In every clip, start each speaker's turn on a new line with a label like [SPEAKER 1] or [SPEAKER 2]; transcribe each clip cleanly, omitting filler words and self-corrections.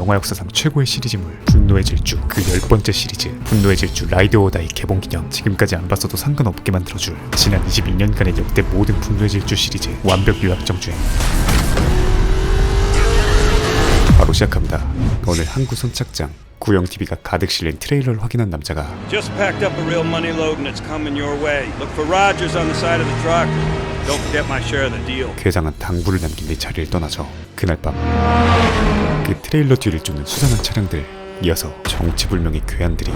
[SPEAKER 1] 영화 역사상 최고의 시리즈물 분노의 질주, 그 10번째 시리즈 분노의 질주 라이드 오어 다이 개봉 기념, 지금까지 안 봤어도 상관없게 만들어줄 지난 22년간의 역대 모든 분노의 질주 시리즈 완벽 요약정주행 바로 시작합니다. 오늘 항구 선착장 구형 TV가 가득 실린 트레일러를 확인한 남자가
[SPEAKER 2] Just packed up a real money load and it's coming your way. Look for Rogers on the side of the truck. Don't forget my share of the deal.
[SPEAKER 1] 괴상한 당부를 남긴 뒤 자리를 떠나죠. 그날 밤 그 트레일러 뒤를 쫓는 수상한 차량들, 이어서 정체불명의 괴한들이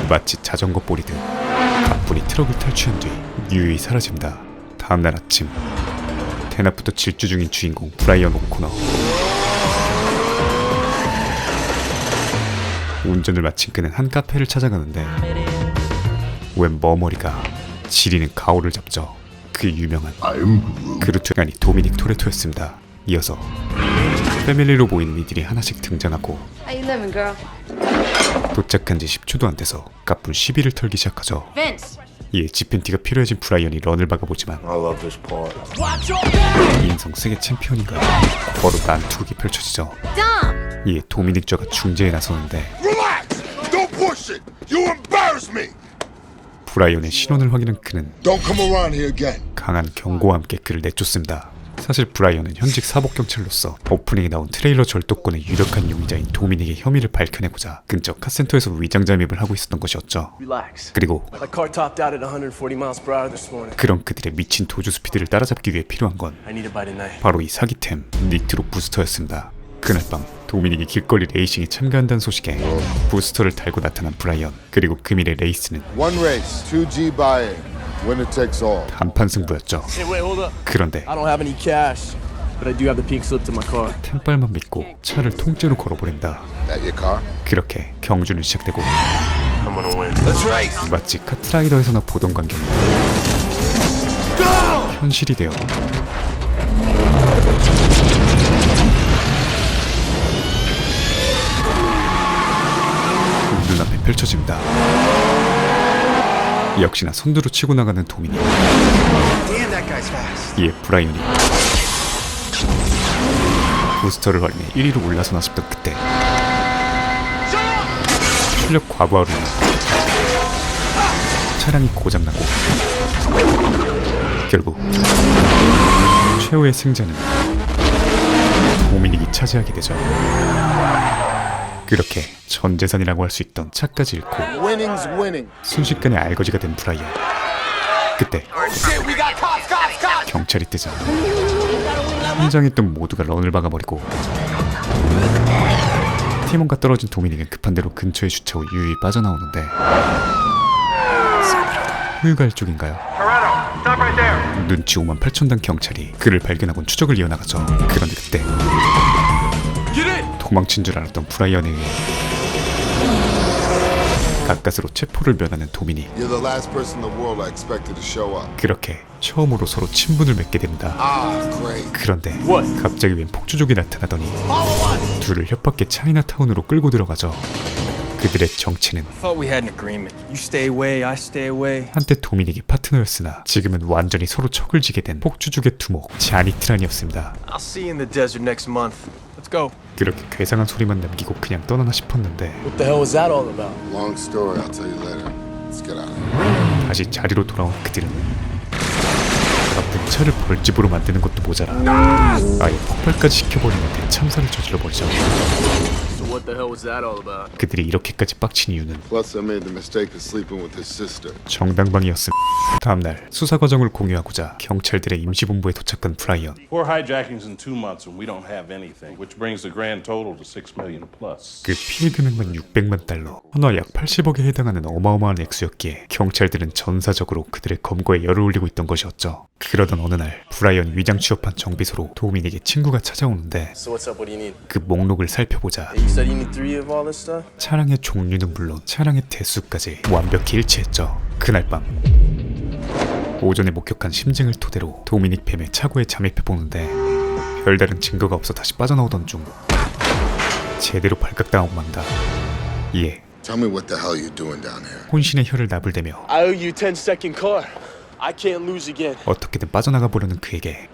[SPEAKER 1] 마치 자전거 보리듯 가뿐히 트럭을 탈취한 뒤 유유히 사라집니다. 다음날 아침 대낮부터 질주 중인 주인공 브라이언 오코너. 운전을 마친 그는 한 카페를 찾아가는데 웬 머머리가 지리는 가오를 잡죠. 그 유명한 그루트가 아니 도미닉 토레토였습니다. 이어서 패밀리로 보이는 이들이 하나씩 등장하고
[SPEAKER 3] How you living, girl?
[SPEAKER 1] 도착한 지 10초도 안 돼서 가쁜 시비를 털기 시작하죠.
[SPEAKER 3] Vince.
[SPEAKER 1] 이에 지팬티가 필요해진 브라이언이 런을 박아보지만 인성 세계 챔피언인가 바로 난투극이 펼쳐지죠.
[SPEAKER 3] Dom.
[SPEAKER 1] 이에 도미닉 저가 중재에 나서는데 브라이언의 신원을 확인한 그는 강한 경고와 함께 그를 내쫓습니다. 사실 브라이언은 현직 사복경찰로서 오프닝에 나온 트레일러 절도권의 유력한 용의자인 도미닉의 혐의를 밝혀내고자 근처 카센터에서 위장 잠입을 하고 있었던 것이었죠. 그리고 그런 그들의 미친 도주 스피드를 따라잡기 위해 필요한 건 바로 이 사기템 니트로 부스터였습니다. 그날 밤 도미닉이 길거리 레이싱에 참가한다는 소식에 부스터를 달고 나타난 브라이언, 그리고 금일의 레이스는 단판 승부였죠. 그런데 템빨만 믿고 차를 통째로 걸어버린다. 그렇게 경주는 시작되고 마치 카트라이더에서나 보던 광경이 현실이 되어 눈앞에 펼쳐집니다. 역시나 선두로 치고 나가는 도미닉. 이에 브라이언이 부스터를 활용해 1위로 올라서나 싶던 그때 출력 과부하로 차량이 고장나고 결국 최후의 승자는 도미닉이 차지하게 되죠. 그렇게 전 재산이라고 할 수 있던 차까지 잃고 순식간에 알거지가 된 브라이언. 그때 경찰이 뜨자 현장에 있던 모두가 런을 박아버리고 팀원과 떨어진 도미닉은 급한 대로 근처에 주차후 유유히 빠져나오는데 후유갈 쪽인가요? 눈치 58,000단 경찰이 그를 발견하곤 추적을 이어나가죠. 그런데 그때 도망친 줄 알았던 브라이언에 의해 가까스로 체포를 면하는 도미닉. 그렇게 처음으로 서로 친분을 맺게 됩니다. 그런데 갑자기 웬 폭주족이 나타나더니 둘을 협박해 차이나타운으로 끌고 들어가죠. 그들의 정체는 한때 도미닉의 파트너였으나 지금은 완전히 서로 척을 지게 된 폭주족의 두목 자니트란이었습니다. 그렇게 괴상한 소리만 남기고 그냥 떠나나 싶었는데 다시 자리로 돌아온 그들은 가쁜 차를 벌집으로 만드는 것도 모자라 아예 폭발까지 시켜버리는 대참사를 저질러버리죠. 그들이 이렇게까지 빡친 이유는 정당방위였음. 다음날 수사 과정을 공유하고자 경찰들의 임시본부에 도착한 브라이언. 그 피해 금액만 600만 달러, 헌화 약 80억에 해당하는 어마어마한 액수였기에 경찰들은 전사적으로 그들의 검거에 열을 올리고 있던 것이었죠. 그러던 어느 날 브라이언 위장 취업한 정비소로 도미닉의 친구가 찾아오는데 그 목록을 살펴보자 차량의 종류는 물론 차량의 대수까지 완벽히 일치했죠. 그날 밤 오전에 목격한 심증을 토대로 도미닉 뱀의 차고에 잠입해보는데 별다른 증거가 없어 다시 빠져나오던 중 제대로 발각당하고 만다. 이에 혼신의 혀를 나불대며 어떻게든 빠져나가 보려는 그에게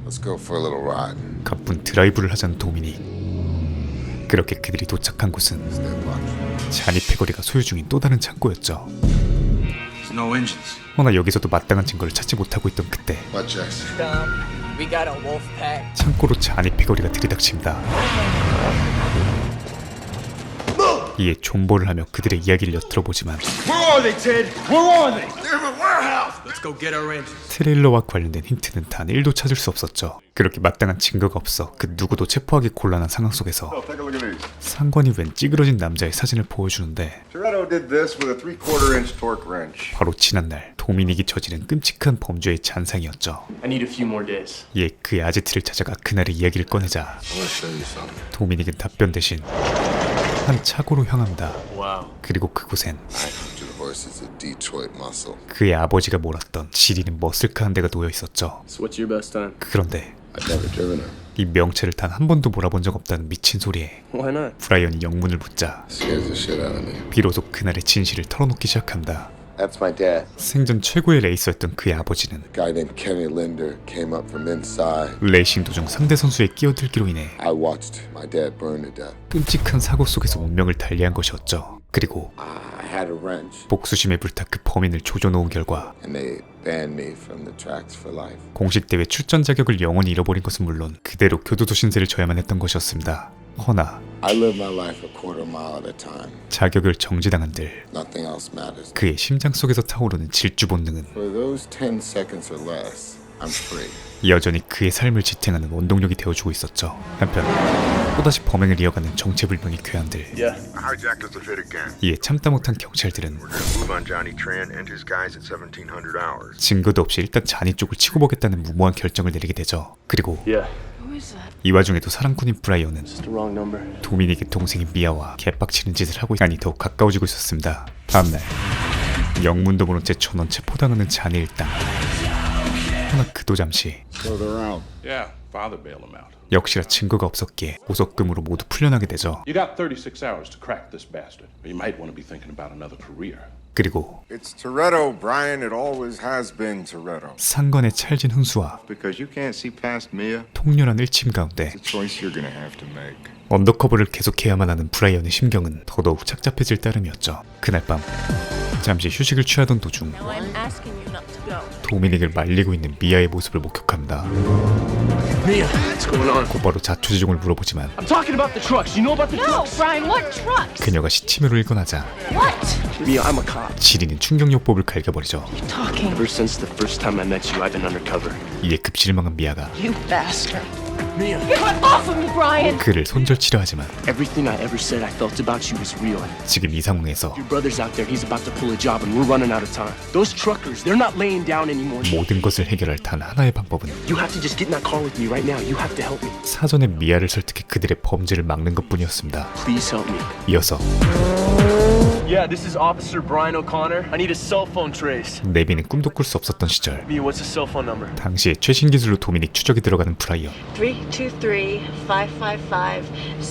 [SPEAKER 3] Let's go for a little ride.
[SPEAKER 1] 가쁜 드라이브를 하자는 도미닉. 그렇게 그들이 도착한 곳은
[SPEAKER 3] Stay watch.
[SPEAKER 1] 잔이 패거리가 소유 중인 또 다른 창고였죠.
[SPEAKER 4] There's no engines.
[SPEAKER 1] 허나 여기서도 마땅한 증거를 찾지 못하고 있던 그때
[SPEAKER 3] What, Jess?
[SPEAKER 5] We got a wolf pack.
[SPEAKER 1] 창고로 잔이 패거리가 들이닥칩니다. 이에 존버를 하며 그들의 이야기를 엿들어보지만
[SPEAKER 4] Where are they, Ted? Where are they? They're in the warehouse. Let's go get our engines.
[SPEAKER 1] 트레일러와 관련된 힌트는 단 1도 찾을 수 없었죠. 그렇게 마땅한 증거가 없어 그 누구도 체포하기 곤란한 상황 속에서
[SPEAKER 3] Take a look at these.
[SPEAKER 1] 상관이 웬 찌그러진 남자의 사진을 보여주는데
[SPEAKER 3] Toretto did this with a 3/4 inch torque wrench.
[SPEAKER 1] 바로 지난날 도미닉이 저지른 끔찍한 범죄의 잔상이었죠.
[SPEAKER 6] I need a few more days.
[SPEAKER 1] 이에 그의 아지트를 찾아가 그날의 이야기를 꺼내자
[SPEAKER 3] I want to show you something.
[SPEAKER 1] 도미닉은 답변 대신 한 차고로 향합니다.
[SPEAKER 6] Wow.
[SPEAKER 1] 그리고 그곳엔
[SPEAKER 3] 900 horses of Detroit muscle.
[SPEAKER 1] 그의 아버지가 몰았던 지리는 머슬카한 대가 놓여 있었죠.
[SPEAKER 6] So what's your best time?
[SPEAKER 1] 그런데
[SPEAKER 3] I've never driven him.
[SPEAKER 1] 이 명체를 단 한 번도 몰아본 적 없다는 미친 소리에
[SPEAKER 6] Why not?
[SPEAKER 1] 브라이언이 영문을 붙자
[SPEAKER 3] Scares the shit out of me.
[SPEAKER 1] 비로소 그날의 진실을 털어놓기 시작합니다.
[SPEAKER 3] That's my dad.
[SPEAKER 1] 생전 최고의 레이서였던 그의 아버지는
[SPEAKER 3] A guy named Kenny Linder came up from inside.
[SPEAKER 1] 레이싱 도중 상대 선수의 끼어들기로 인해
[SPEAKER 3] I watched my dad burn to death.
[SPEAKER 1] 끔찍한 사고 속에서 운명을 달리한 것이었죠. 그리고
[SPEAKER 3] I had a wrench,
[SPEAKER 1] 복수심에 불타 그 범인을 조져놓은 결과
[SPEAKER 3] and they banned me from the tracks for life.
[SPEAKER 1] 공식 대회 출전 자격을 영원히 잃어버린 것은 물론 그대로 교도소 신세를 져야만 했던 것이었습니다. 허나
[SPEAKER 3] I live my life a quarter mile at a time.
[SPEAKER 1] 자격을 정지당한들
[SPEAKER 3] Nothing else matters.
[SPEAKER 1] 그의 심장 속에서 타오르는 질주 본능은
[SPEAKER 3] For those 10 seconds or less, I'm free.
[SPEAKER 1] 여전히 그의 삶을 지탱하는 원동력이 되어주고 있었죠. 한편 또다시 범행을 이어가는 정체불명의 괴한들.
[SPEAKER 6] Yeah.
[SPEAKER 7] Hijacked us a fit again.
[SPEAKER 1] 이에 참다 못한 경찰들은
[SPEAKER 7] We're gonna move on Johnny Tran and his guys at 1700 hours.
[SPEAKER 1] 증거도 없이 일단 잔이 쪽을 치고 보겠다는 무모한 결정을 내리게 되죠. 그리고
[SPEAKER 6] Yeah.
[SPEAKER 5] Who is that?
[SPEAKER 1] 이 와중에도 사랑꾼인 브라이언은
[SPEAKER 6] Just the wrong number.
[SPEAKER 1] 도미닉의 동생인 미아와 개빡치는 짓을 하고 있다니 더욱 가까워지고 있었습니다. 다음날 영문도 모른 채 전원 체포당하는 잔이 일당. 허나 그도 잠시
[SPEAKER 3] So they're out.
[SPEAKER 8] Yeah, father bailed him out.
[SPEAKER 1] 역시나 증거가 없었기에 보석금으로 모두 풀려나게 되죠.
[SPEAKER 8] You got 36 hours to crack this bastard. You might want to be thinking about another career.
[SPEAKER 1] 그리고
[SPEAKER 7] It's Toretto, Brian. It always has been Toretto.
[SPEAKER 1] 상관의 찰진 훈수와
[SPEAKER 7] Because you can't see past Mia.
[SPEAKER 1] 통렬한 일침 가운데
[SPEAKER 7] It's a choice you're gonna have to make.
[SPEAKER 1] 언더커버를 계속해야만 하는 브라이언의 심경은 더더욱 착잡해질 따름이었죠. 그날 밤 잠시 휴식을 취하던 도중
[SPEAKER 5] No, I'm asking you not to go.
[SPEAKER 1] 도미닉을 말리고 있는 미아의 모습을 목격합니다.
[SPEAKER 6] Mia, what's going on?
[SPEAKER 1] 곧바로 자초지종을 물어보지만
[SPEAKER 6] I'm talking about the trucks. You know about the
[SPEAKER 5] No,
[SPEAKER 6] trucks?
[SPEAKER 5] Brian, what trucks?
[SPEAKER 1] 그녀가 시치미로 일궈나자
[SPEAKER 5] What?
[SPEAKER 6] Mia, I'm a cop.
[SPEAKER 1] 지리는 충격요법을 갈겨버리죠.
[SPEAKER 5] Talking.
[SPEAKER 6] Ever since the first time I met you, I've been undercover.
[SPEAKER 1] 이에 급실망한 미아가
[SPEAKER 5] You bastard.
[SPEAKER 6] Mia,
[SPEAKER 5] Get off of me, Brian!
[SPEAKER 1] 그를 손절치려 하지만
[SPEAKER 6] everything I ever said I felt about you is real.
[SPEAKER 1] 지금 이 상황에서
[SPEAKER 6] Your brother's out there. He's about to pull a job, and we're running out of time. Those truckers, they're not laying down anymore.
[SPEAKER 1] 모든 것을 해결할 단 하나의 방법은
[SPEAKER 6] You have to just get in that car with me right now. You have to help me.
[SPEAKER 1] 사전에 미아를 설득해 그들의 범죄를 막는 것뿐이었습니다.
[SPEAKER 6] Please help me.
[SPEAKER 1] 이어서
[SPEAKER 6] Yeah, this is Officer Brian O'Connor. I need a cell phone trace.
[SPEAKER 1] 내비는 꿈도 꿀 수 없었던 시절
[SPEAKER 6] Mia, what's the cell phone number?
[SPEAKER 1] 당시에 최신 기술로 도미닉 추적이 들어가는 브라이언.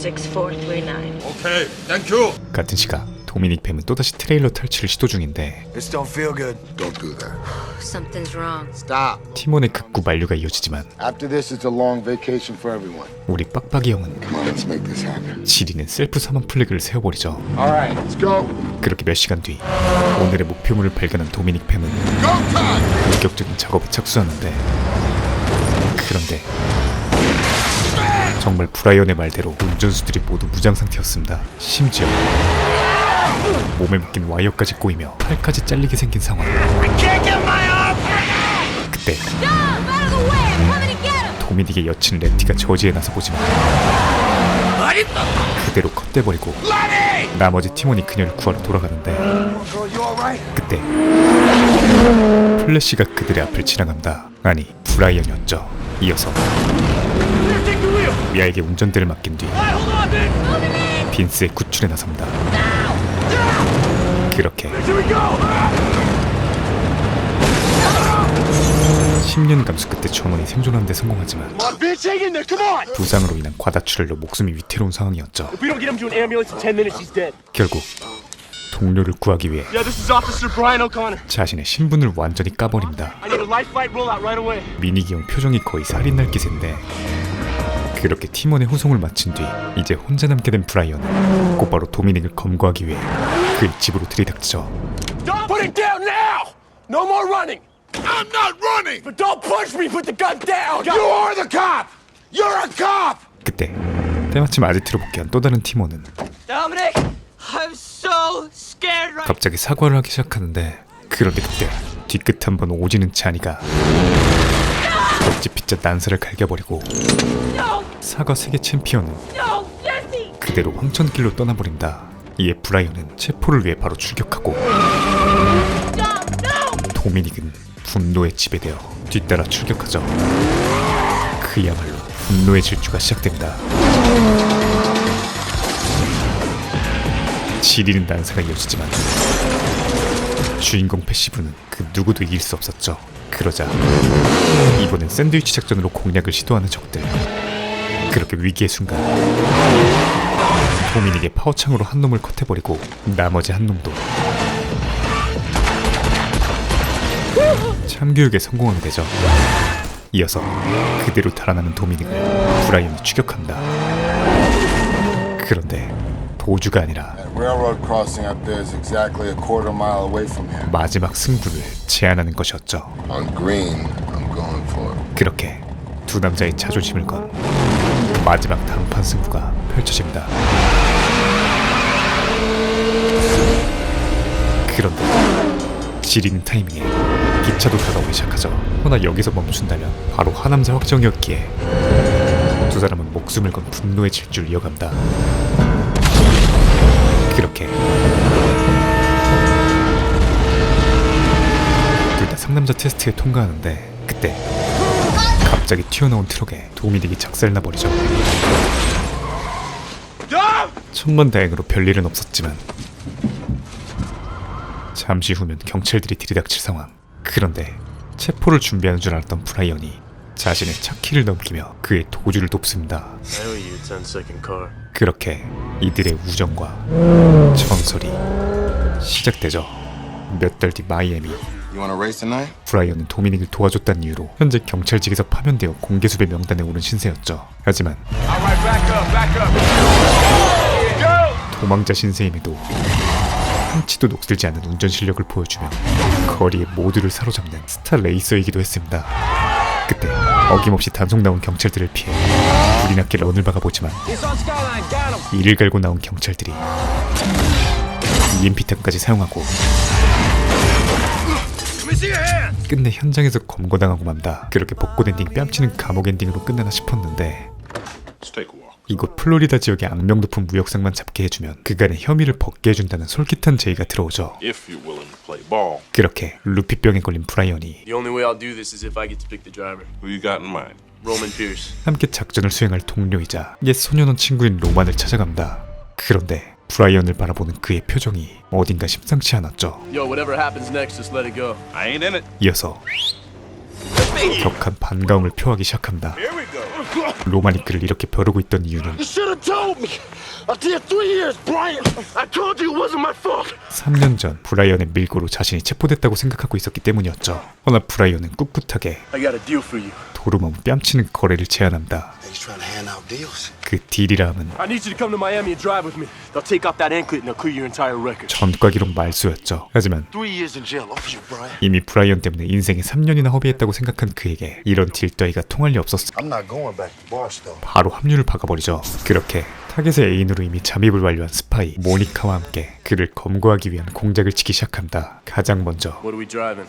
[SPEAKER 5] 323-555-6439.
[SPEAKER 4] Okay, thank you.
[SPEAKER 1] 같은 시각 도미닉 팸은 또다시 트레일러 탈취를 시도 중인데
[SPEAKER 4] This don't feel good.
[SPEAKER 3] Don't do that.
[SPEAKER 9] Something's wrong.
[SPEAKER 3] Stop.
[SPEAKER 1] 팀원의 극구 만류가 이어지지만
[SPEAKER 3] After this, it's a long vacation for everyone.
[SPEAKER 1] 우리 빡빡이 형은
[SPEAKER 3] Come on, let's make this happen.
[SPEAKER 1] 지리는 셀프 사망 플래그를 세워버리죠.
[SPEAKER 3] All right, let's go.
[SPEAKER 1] 그렇게 몇 시간 뒤 오늘의 목표물을 발견한 도미닉 팸은 본격적인 작업에 착수하는데 그런데 정말 브라이언의 말대로 운전수들이 모두 무장 상태였습니다. 심지어 몸에 묶인 와이어까지 꼬이며 팔까지 잘리게 생긴 상황. 그때 도미닉의 여친 레티가 저지에 나서보지만 그대로 컷대버리고 나머지 팀원이 그녀를 구하러 돌아가는데 그때 플래시가 그들의 앞을 지나간다. 아니 브라이언이었죠. 이어서 미아에게 운전대를 맡긴 뒤 빈스의 구출에 나섭니다. 그렇게 10년 감수 끝에 전원이 생존하는 데 성공하지만
[SPEAKER 6] Bitch, hang in there. Come on.
[SPEAKER 1] 부상으로 인한 과다출혈로 목숨이 위태로운 상황이었죠.
[SPEAKER 6] If we don't get him to an ambulance in 10 minutes, he's dead.
[SPEAKER 1] 결국 동료를 구하기 위해
[SPEAKER 6] Yeah, this is Officer Brian O'Connor.
[SPEAKER 1] 자신의 신분을 완전히 까버립니다.
[SPEAKER 6] I need a life flight rollout right away.
[SPEAKER 1] 미니기 형 표정이 거의 살인날 기세인데 그렇게 팀원의 후송을 마친 뒤 이제 혼자 남게 된 브라이언은 곧바로 도미닉을 검거하기 위해 그의 집으로 들이닥치죠.
[SPEAKER 6] Don't put it down now! No more running!
[SPEAKER 3] I'm not running!
[SPEAKER 6] But don't push me! Put the gun down!
[SPEAKER 3] You are the cop! You're a cop!
[SPEAKER 1] 그때 때마침 아지트로 복귀한 또 다른 팀원은
[SPEAKER 5] Dominic, I'm so scared right
[SPEAKER 1] 갑자기 사과를 하기 시작하는데 그런데 그때 뒤끝 한번 오지는 찬이가 덕지 피자 난사를 갈겨버리고
[SPEAKER 5] now.
[SPEAKER 1] 사과 세계 챔피언은
[SPEAKER 5] No, Jesse!
[SPEAKER 1] 그대로 황천길로 떠나버린다. 이에 브라이언은 체포를 위해 바로 출격하고
[SPEAKER 5] Dom, no!
[SPEAKER 1] 도미닉은 분노에 지배되어 뒤따라 출격하죠. 그야말로 분노의 질주가 시작됩니다. 지리는 난사가 이어지지만 주인공 패시브는 그 누구도 이길 수 없었죠. 그러자 이번엔 샌드위치 작전으로 공략을 시도하는 적들. 그렇게 위기의 순간 도미닉의 파워창으로 한 놈을 컷해버리고 나머지 한 놈도 참교육에 성공하게 되죠. 이어서 그대로 달아나는 도미닉을 브라이언이 추격합니다. 그런데 도주가 아니라
[SPEAKER 3] That railroad crossing up there is exactly a quarter mile away from here.
[SPEAKER 1] 마지막 승부를 제안하는 것이었죠.
[SPEAKER 3] On green, I'm going for it.
[SPEAKER 1] 그렇게 두 남자의 자존심을 건 마지막 단판 승부가 펼쳐집니다. 그런데 지리는 타이밍에 기차도 다가오기 시작하죠. 허나 여기서 멈춘다면 바로 하남자 확정이었기에 두 사람은 목숨을 건 분노의 질주를 이어간다. 그렇게 둘 다 상남자 테스트에 통과하는데 그때 갑자기 튀어나온 트럭에 도미닉이 작살나버리죠. 천만다행으로 별일은 없었지만 잠시 후면 경찰들이 들이닥칠 상황. 그런데 체포를 준비하는 줄 알았던 브라이언이 자신의 차 키를 넘기며 그의 도주를 돕습니다.
[SPEAKER 6] I owe you 10-second car.
[SPEAKER 1] 그렇게 이들의 우정과 전설이 시작되죠. 몇 달 뒤 마이애미.
[SPEAKER 3] You want to race tonight?
[SPEAKER 1] 브라이언은 도미닉을 도와줬다는 이유로 현재 경찰직에서 파면되어 공개수배 명단에 오른 신세였죠. 하지만
[SPEAKER 6] Alright, back up!
[SPEAKER 1] 도망자 신세임에도 한치도 녹슬지 않는 운전 실력을 보여주며 거리의 모두를 사로잡는 스타 레이서이기도 했습니다. 그때 어김없이 단속 나온 경찰들을 피해 불이 났게 런을 박아보지만 이를 갈고 나온 경찰들이 EMP탄까지 사용하고 끝내 현장에서 검거당하고 만다. 그렇게 벚꽃 엔딩 뺨치는 감옥 엔딩으로 끝나나 싶었는데
[SPEAKER 8] Let's take a walk.
[SPEAKER 1] 이곳 플로리다 지역의 악명 높은 무역상만 잡게 해주면 그간의 혐의를 벗게 해준다는 솔깃한 제의가 들어오죠.
[SPEAKER 8] If you're willing to play ball,
[SPEAKER 1] 그렇게 루피병에 걸린 브라이언이
[SPEAKER 6] The only way I'll do this is if I get to pick the driver.
[SPEAKER 8] who you got in mind?
[SPEAKER 6] Roman Pierce.
[SPEAKER 1] 함께 작전을 수행할 동료이자 옛 소년원 친구인 로만을 찾아갑니다. 그런데 브라이언을 바라보는 그의 표정이 어딘가 심상치 않았죠.
[SPEAKER 6] Yo, whatever happens next, just let it go.
[SPEAKER 8] I ain't in it.
[SPEAKER 1] 이어서 격한 반가움을 표하기 시작합니다. 로만이 그를 이렇게 벼르고 있던 이유는
[SPEAKER 3] You should have told me. I did 3 years, Brian. I told you it wasn't my fault.
[SPEAKER 1] 3년 전 브라이언의 밀고로 자신이 체포됐다고 생각하고 있었기 때문이었죠. 허나 브라이언은 꿋꿋하게
[SPEAKER 6] I got a deal for you.
[SPEAKER 1] 도루멈 뺨치는 거래를 제안합니다.
[SPEAKER 3] He's trying to hand out deals.
[SPEAKER 1] 그 딜이라 함은
[SPEAKER 6] I need you to come to Miami and drive with me. They'll take off that anklet and they'll clear your entire record.
[SPEAKER 1] 전과 기록 말수였죠. 하지만
[SPEAKER 3] 3 years in jail off you, Brian.
[SPEAKER 1] 이미 브라이언 때문에 인생에 3년이나 허비했다고 생각한 그에게 이런 딜 따위가 통할 리 없었을
[SPEAKER 3] I'm not going back to Barstow.
[SPEAKER 1] 바로 합류를 박아버리죠. 그렇게 타겟의 애인으로 이미 잠입을 완료한 스파이 모니카와 함께 그를 검거하기 위한 공작을 치기 시작합니다. 가장 먼저
[SPEAKER 6] What are we driving?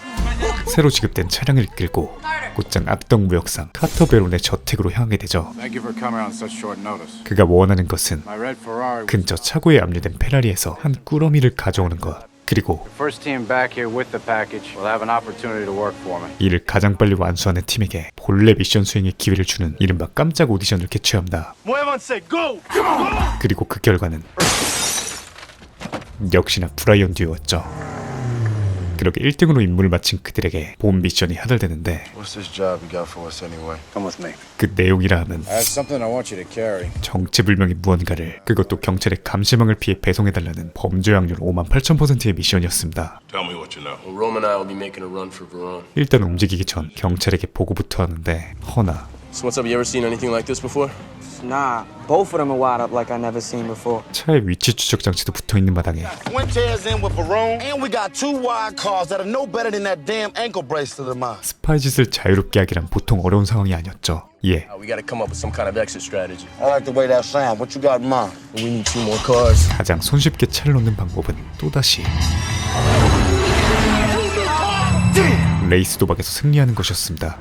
[SPEAKER 1] 새로 지급된 차량을 끌고 곧장 악덕 무역상 카터 베론의 저택으로 향하게 되죠.
[SPEAKER 9] Thank you for coming on such short notice.
[SPEAKER 1] 그가 원하는 것은
[SPEAKER 9] My red Ferrari was
[SPEAKER 1] 근처 차고에 압류된 페라리에서 한 꾸러미를 가져오는 것. 그리고
[SPEAKER 9] first team back here with the package. Will have an opportunity to work for me.
[SPEAKER 1] 이를 가장 빨리 완수하는 팀에게 본래 미션 수행의 기회를 주는 이른바 깜짝 오디션을 개최합니다.
[SPEAKER 6] Muévanse, go!
[SPEAKER 1] 그리고 그 결과는 역시나 브라이언 듀오였죠. 그렇게 1등으로 임무를 마친 그들에게 본 미션이 하달되는데
[SPEAKER 3] What's this job you got for us anyway?
[SPEAKER 4] Come with me.
[SPEAKER 1] 그 내용이라 하면
[SPEAKER 4] I have something I want you to carry.
[SPEAKER 1] 정체불명의 무언가를 그것도 경찰의 감시망을 피해 배송해달라는 범죄 확률 58,000%의 미션이었습니다.
[SPEAKER 8] Tell me what you know.
[SPEAKER 6] Well, Rome and I will be making a run for Verone.
[SPEAKER 1] 일단 움직이기 전 경찰에게 보고부터 하는데 허나
[SPEAKER 6] So what's up? You ever seen anything like this before?
[SPEAKER 5] Nah, both of them are wired up like I never seen before.
[SPEAKER 1] 차에 위치 추적 장치도 붙어있는 마당에
[SPEAKER 3] Fuentes in with Verone, and we got 2 wide cars that are no better than that damn ankle bracelet of mine.
[SPEAKER 1] 스파이 짓을 자유롭게 하기란 보통 어려운 상황이 아니었죠. 예,
[SPEAKER 6] We got to come up with some kind of exit strategy.
[SPEAKER 3] I like the way that sounds. What you got in mind?
[SPEAKER 6] We need 2 more cars.
[SPEAKER 1] 가장 손쉽게 차를 놓는 방법은 또다시 레이스 도박에서 승리하는 것이었습니다.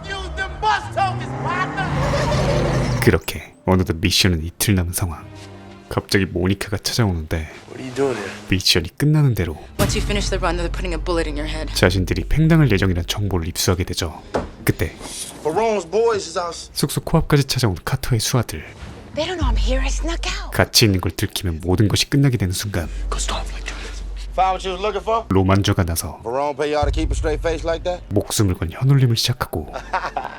[SPEAKER 1] 그렇게 어느덧 미션은 이틀 남은 상황. 갑자기 모니카가 찾아오는데
[SPEAKER 6] What are you doing here?
[SPEAKER 1] 미션이 끝나는 대로
[SPEAKER 10] Once you finish the run, they're putting a bullet in your head.
[SPEAKER 1] 자신들이 팽당할 예정이란 정보를 입수하게 되죠. 그때
[SPEAKER 3] Verone's boys is out.
[SPEAKER 1] 숙소 코앞까지 찾아온 카터의 수하들.
[SPEAKER 10] They don't know I'm here. I snuck out.
[SPEAKER 1] 같이 있는 걸 들키면 모든 것이 끝나게 되는 순간
[SPEAKER 3] Found what you was looking for?
[SPEAKER 1] 로만조가 나서
[SPEAKER 3] Verone pay y'all to keep a straight face like that?
[SPEAKER 1] 목숨을 건 현울림을 시작하고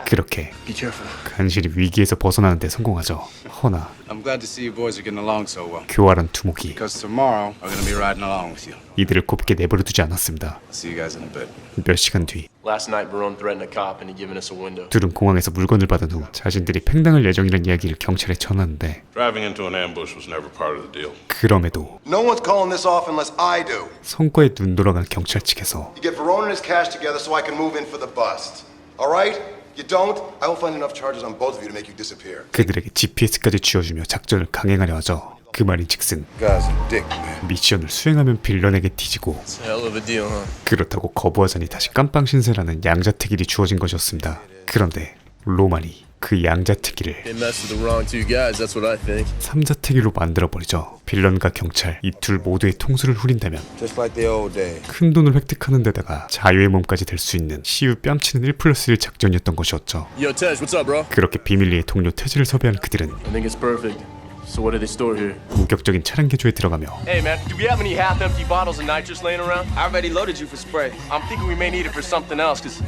[SPEAKER 1] 그렇게
[SPEAKER 6] Be careful.
[SPEAKER 1] 간신히 위기에서 벗어나는 데 성공하죠. 허나
[SPEAKER 4] I'm glad to see you boys are getting along so well.
[SPEAKER 1] 교활한 두목이
[SPEAKER 4] Because tomorrow I'm gonna be riding along with you.
[SPEAKER 1] 이들을 곱게 내버려 두지 않았습니다.
[SPEAKER 4] I'll see you guys in a bit.
[SPEAKER 1] 몇 시간 뒤
[SPEAKER 6] Last night, Verone threatened a cop and he given us a window.
[SPEAKER 1] 둘은 공항에서 물건을 받은 후 자신들이 팽당할 예정이라는 이야기를 경찰에 전하는데
[SPEAKER 8] Driving into an ambush was never part of the deal.
[SPEAKER 1] 그럼에도
[SPEAKER 7] No one's calling this off unless I do.
[SPEAKER 1] 성과에 눈 돌아간 경찰 측에서
[SPEAKER 7] You get Verone and his cash together so I can move in for the bust. All right? You don't, I will find enough charges on both of you to make you disappear.
[SPEAKER 1] 그들에게 GPS까지 쥐어주며 작전을 강행하려 하죠. 그 말인즉슨
[SPEAKER 7] Guy's a dick, man.
[SPEAKER 1] 미션을 수행하면 빌런에게 뒤지고
[SPEAKER 6] It's a hell of a deal, huh?
[SPEAKER 1] 그렇다고 거부하자니 다시 깜빵 신세라는 양자택일이 주어진 것이었습니다. 그런데 로만이 그 양자택일을
[SPEAKER 6] They messed with the wrong 2 guys, that's what I think.
[SPEAKER 1] 삼자택일로 만들어버리죠. 빌런과 경찰 이 둘 모두의 통수를 후린다면
[SPEAKER 3] Just like the old days.
[SPEAKER 1] 큰 돈을 획득하는 데다가 자유의 몸까지 될 수 있는 시우 뺨치는 1+1 작전이었던 것이었죠.
[SPEAKER 6] Yo, Tej, what's up, bro?
[SPEAKER 1] 그렇게 비밀리에 동료 테즈를 섭외한 그들은
[SPEAKER 6] I think it's perfect. So what do they store here?
[SPEAKER 1] 본격적인 차량 개조에 들어가며
[SPEAKER 6] Hey, man, do we have any half-empty bottles of nitrous laying around?
[SPEAKER 5] I already loaded you for spray.
[SPEAKER 6] I'm thinking we may need it for something else, cause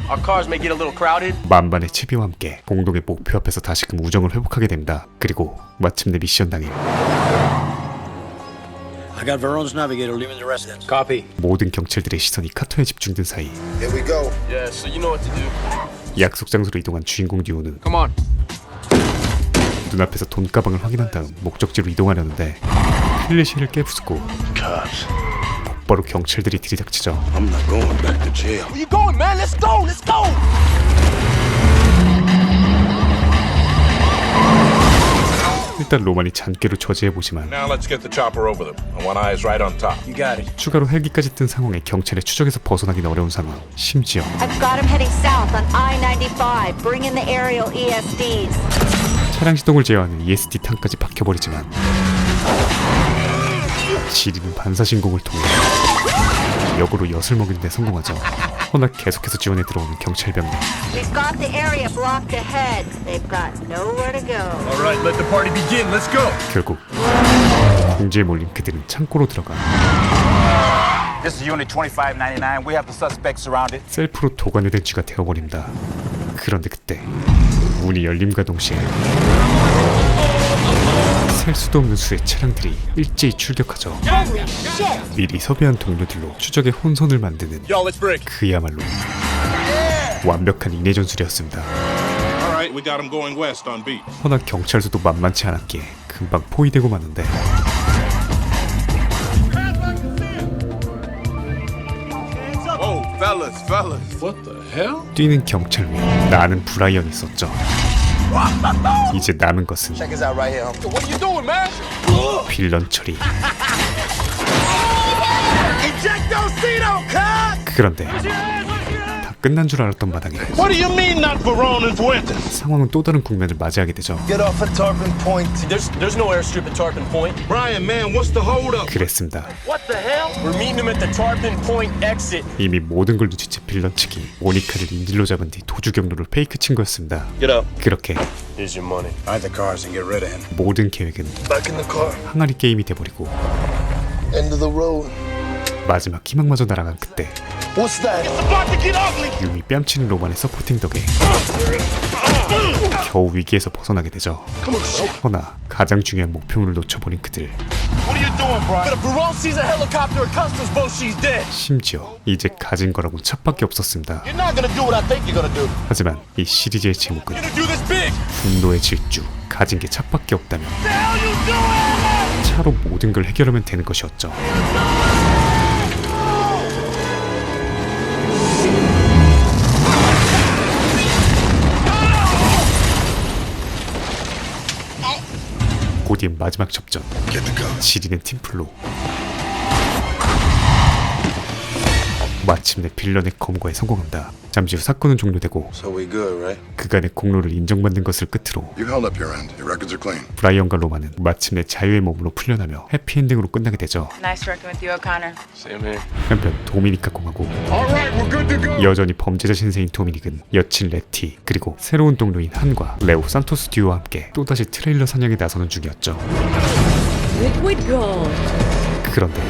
[SPEAKER 6] our cars may get a little crowded.
[SPEAKER 1] 만반의 채비와 함께 공동의 목표 앞에서 다시금 우정을 회복하게 됩니다. 그리고 마침내 미션 당일
[SPEAKER 3] I got Verone's navigator leaving the residence.
[SPEAKER 4] Copy.
[SPEAKER 1] 모든 경찰들의 시선이 카터에 집중된 사이
[SPEAKER 7] Here we go.
[SPEAKER 6] Yeah, so you know what to do.
[SPEAKER 1] 약속 장소로 이동한 주인공 듀오는
[SPEAKER 4] Come on.
[SPEAKER 1] 눈앞에서 돈가방을 확인한 다음 목적지로 이동하려는데 클리셰를 깨부수고 곧바로 경찰들이 들이닥치죠.
[SPEAKER 3] I'm not going back to jail.
[SPEAKER 6] Where you going, man? Let's go! Let's go!
[SPEAKER 1] 일단 로만이 잔꾀로 저지해보지만
[SPEAKER 8] Now let's get the chopper over them. And one eye is right on top.
[SPEAKER 4] You got it.
[SPEAKER 1] 추가로 헬기까지 뜬 상황에 경찰의 추적에서 벗어나긴 어려운 상황. 심지어
[SPEAKER 11] I've got him heading south on I-95. Bring in the aerial ESDs.
[SPEAKER 1] 차량 시동을 제어하는 ESD 탄까지 박혀버리지만 지리는 반사신공을 통해 역으로 엿을 먹이는 데 성공하죠. 허나 계속해서 지원에 들어오는 경찰 병력.
[SPEAKER 11] We've got the area blocked ahead. They've got nowhere to go.
[SPEAKER 4] All right, let the party begin. Let's go.
[SPEAKER 1] 결국 공지에 몰린 그들은 창고로 들어가
[SPEAKER 9] This is Unit 2599. We have the suspect surrounded.
[SPEAKER 1] 셀프로 도관유된 쥐가 되어버립니다. 그런데 그때 문이 열림과 동시에 셀 수도 없는 수의 차량들이 일제히 출격하죠. 미리 섭외한 동료들로 추적의 혼선을 만드는
[SPEAKER 6] Yo, let's break.
[SPEAKER 1] 그야말로 완벽한 인해 전술이었습니다.
[SPEAKER 8] All right, we got him going west on beat.
[SPEAKER 1] 허나 경찰 수도 만만치 않았기에 금방 포위되고 마는데
[SPEAKER 4] Whoa, fellas.
[SPEAKER 8] What the hell?
[SPEAKER 1] 뛰는 경찰 위에 나는 브라이언이 있었죠. 이제 남은 것은
[SPEAKER 3] Check us out right here, homie.
[SPEAKER 6] What are you doing, man?
[SPEAKER 1] 빌런 처리.
[SPEAKER 3] Ejectocito, cut!
[SPEAKER 1] 그런데 다 끝난 줄 알았던 마당에
[SPEAKER 3] What do you mean not Verone and Fuentes?
[SPEAKER 1] 상황은 또 다른 국면을 맞이하게 되죠.
[SPEAKER 3] Get off at Tarpon Point.
[SPEAKER 6] There's no airstrip at Tarpon Point.
[SPEAKER 3] Brian, man, what's the hold up?
[SPEAKER 1] 그랬습니다.
[SPEAKER 6] What the hell? We're meeting them at the Tarpon Point exit.
[SPEAKER 1] 이미 모든 걸 눈치챈 빌런 측이 모니카를 인질로 잡은 뒤 도주 경로를 페이크 친 거였습니다.
[SPEAKER 6] Get up.
[SPEAKER 1] 그렇게
[SPEAKER 6] Here's your money.
[SPEAKER 4] Hide the cars and get rid of him.
[SPEAKER 1] 모든 계획은
[SPEAKER 3] Back in the car.
[SPEAKER 1] 항아리 게임이 돼버리고
[SPEAKER 3] End of the road.
[SPEAKER 1] 마지막 희망마저 날아간 그때
[SPEAKER 3] What's that? It's about to get ugly.
[SPEAKER 1] 유미 뺨치는 로만의 서포팅 덕에 겨우 위기에서 벗어나게 되죠. 허나 가장 중요한 목표물을 놓쳐버린 그들.
[SPEAKER 3] What are you doing, bro? The Barone sees a helicopter and customs boat. She's dead.
[SPEAKER 1] 심지어 이제 가진 거라고 첩밖에 없었습니다.
[SPEAKER 3] You're not gonna do what I think you're gonna do.
[SPEAKER 1] 하지만 이 시리즈의 제목은
[SPEAKER 3] You're gonna do this big.
[SPEAKER 1] 분노의 질주. 가진 게 찹밖에 없다면
[SPEAKER 3] What the hell you doing?
[SPEAKER 1] 차로 모든 걸 해결하면 되는 것이었죠. 곧이은 마지막 접전. 지리는 팀플로. 마침내 빌런의 검거에 성공한다. 잠시 후 사건은 종료되고
[SPEAKER 7] So we good, right?
[SPEAKER 1] 그간의 공로를 인정받는 것을 끝으로
[SPEAKER 7] You held up your end. Your records are clean.
[SPEAKER 1] 브라이언과 로만은 마침내 자유의 몸으로 풀려나며 해피엔딩으로 끝나게 되죠.
[SPEAKER 10] Nice working with you, O'Connor.
[SPEAKER 6] Same here.
[SPEAKER 1] 한편 도미니카 공화국. 여전히 범죄자 신세인 도미닉은 여친 레티 그리고 새로운 동료인 한과 레오 산토스 듀오와 함께 또다시 트레일러 사냥에 나서는 중이었죠.
[SPEAKER 5] Liquid gold.
[SPEAKER 1] 그런데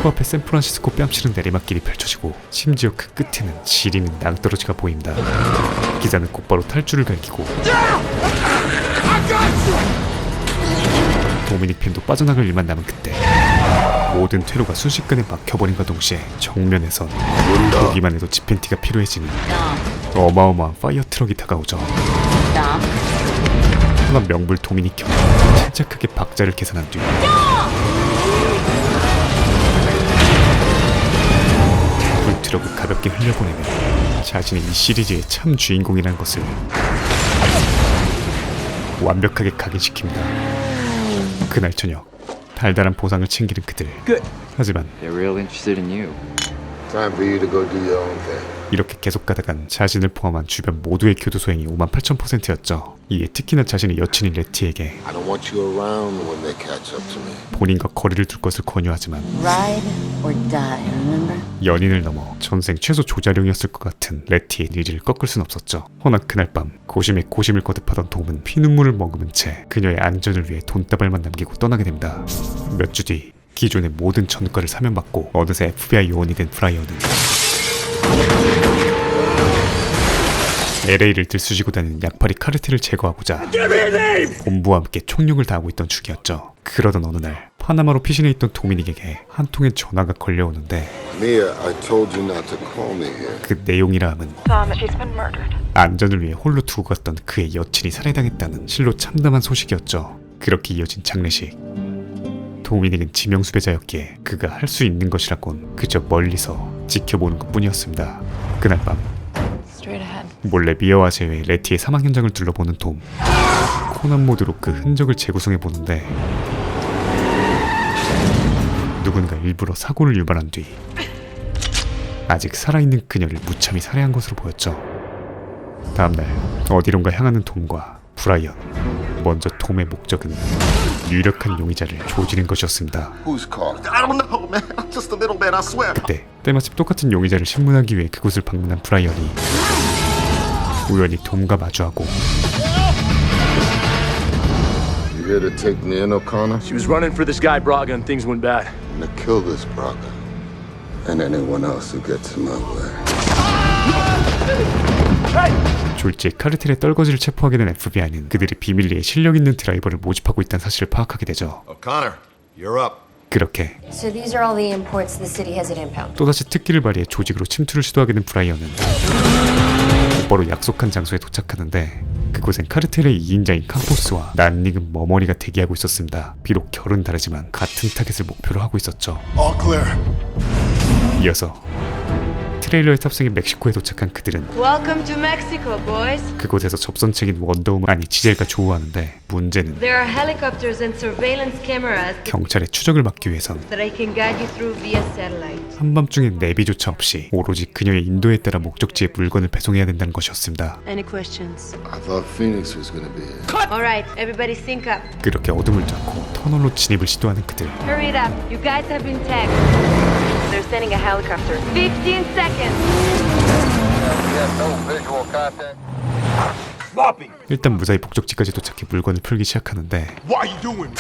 [SPEAKER 1] 코앞에 샌프란시스코 뺨치는 내리막길이 펼쳐지고 심지어 그 끝에는 지리는 낭떠러지가 보입니다. 기자는 곧바로 탈주를 갈기고 도미닉 팬도 빠져나갈 일만 남은 그때 모든 퇴로가 순식간에 막혀버린과 동시에 정면에선 보기만 해도 지팬티가 필요해지는 어마어마한 파이어 트럭이 다가오죠. 하나 명불 도미닉 형 침착하게 박자를 계산한 뒤 불트럭을 가볍게 흘려보내며 자신이 이 시리즈의 참 주인공이라는 것을 완벽하게 각인시킵니다. 그날 저녁 달달한 보상을 챙기는 그들. 하지만
[SPEAKER 9] They're real interested in you.
[SPEAKER 7] Time for you to go do your own thing.
[SPEAKER 1] 이렇게 계속 가다간 자신을 포함한 주변 모두의 교도 소행이 58,000%였죠. 이에 특히나 자신의 여친인 레티에게
[SPEAKER 7] I don't want you around when they catch up to me.
[SPEAKER 1] 본인과 거리를 둘 것을 권유하지만
[SPEAKER 11] Ride or die, remember?
[SPEAKER 1] 연인을 넘어 전생 최소 조자룡이었을 것 같은 레티의 의지를 꺾을 순 없었죠. 허나 그날 밤 고심에 고심을 거듭하던 돔은 피눈물을 머금은 채 그녀의 안전을 위해 돈다발만 남기고 떠나게 됩니다. 몇 주 뒤 기존의 모든 전과를 사면받고 어느새 FBI 요원이 된 브라이언은 LA를 들쑤시고 다니는 약팔이 카르텔을 제거하고자 본부와 함께 총력을 다하고 있던 중이었죠. 그러던 어느 날 파나마로 피신해 있던 도미닉에게 한 통의 전화가 걸려오는데
[SPEAKER 7] Mia, I told you not to call me here.
[SPEAKER 1] 그 내용이라 함은 안전을 위해 홀로 두고 갔던 그의 여친이 살해당했다는 실로 참담한 소식이었죠. 그렇게 이어진 장례식. 도미닉은 지명수배자였기에 그가 할 수 있는 것이라곤 그저 멀리서 지켜보는 것뿐이었습니다. 그날 밤 몰래 미아와 제외 레티의 사망 현장을 둘러보는 돔. 코난 모드로 그 흔적을 재구성해보는데 누군가 일부러 사고를 유발한 뒤 아직 살아있는 그녀를 무참히 살해한 것으로 보였죠. 다음날 어디론가 향하는 돔과 브라이언. 먼저 돔의 목적은 유력한 용의자를 조지는 것이었습니다.
[SPEAKER 7] Who's calling? I don't know, man. I'm just a little man, I swear.
[SPEAKER 1] 그때 때마침 똑같은 용의자를 신문하기 위해 그곳을 방문한 브라이언이 우연히 돔과 마주하고
[SPEAKER 7] You here to take me in, O'Connor?
[SPEAKER 6] She was running for this guy Braga and things went bad.
[SPEAKER 7] I'm gonna kill this Braga and anyone else who gets in my way.
[SPEAKER 1] 졸지에 카르텔의 떨거지를 체포하게 된 FBI는 그들이 비밀리에 실력 있는 드라이버를 모집하고 있다는 사실을 파악하게 되죠.
[SPEAKER 7] O'Connor, you're up.
[SPEAKER 1] 그렇게
[SPEAKER 11] So these are all the imports the city has at impound.
[SPEAKER 1] 또다시 특기를 발휘해 조직으로 침투를 시도하게 된 브라이언은 곧바로 약속한 장소에 도착하는데 그곳엔 카르텔의 2인자인 캄포스와 난닝은 머머리가 대기하고 있었습니다. 비록 결은 다르지만 같은 타겟을 목표로 하고 있었죠.
[SPEAKER 3] All clear.
[SPEAKER 1] 이어서 트레일러에 탑승해 멕시코에 도착한 그들은
[SPEAKER 5] Welcome to Mexico, boys.
[SPEAKER 1] 그곳에서 접선책인 원더우먼 아니 지젤과 조우하는데 문제는
[SPEAKER 5] There are helicopters and surveillance cameras
[SPEAKER 1] 경찰의 추적을 막기 위해선
[SPEAKER 5] that I can guide you through via satellite.
[SPEAKER 1] 한밤중에 내비조차 없이 오로지 그녀의 인도에 따라 목적지에 물건을 배송해야 된다는 것이었습니다.
[SPEAKER 5] Any questions?
[SPEAKER 7] I thought Phoenix was gonna be here.
[SPEAKER 5] All right, everybody sync up.
[SPEAKER 1] 그렇게 어둠을 뚫고 터널로 진입을 시도하는 그들.
[SPEAKER 5] Hurry it up. You guys have been tagged. They're sending a helicopter. 15 seconds.
[SPEAKER 1] 일단 무사히 목적지까지 도착해 물건을 풀기 시작하는데
[SPEAKER 3] What are you doing?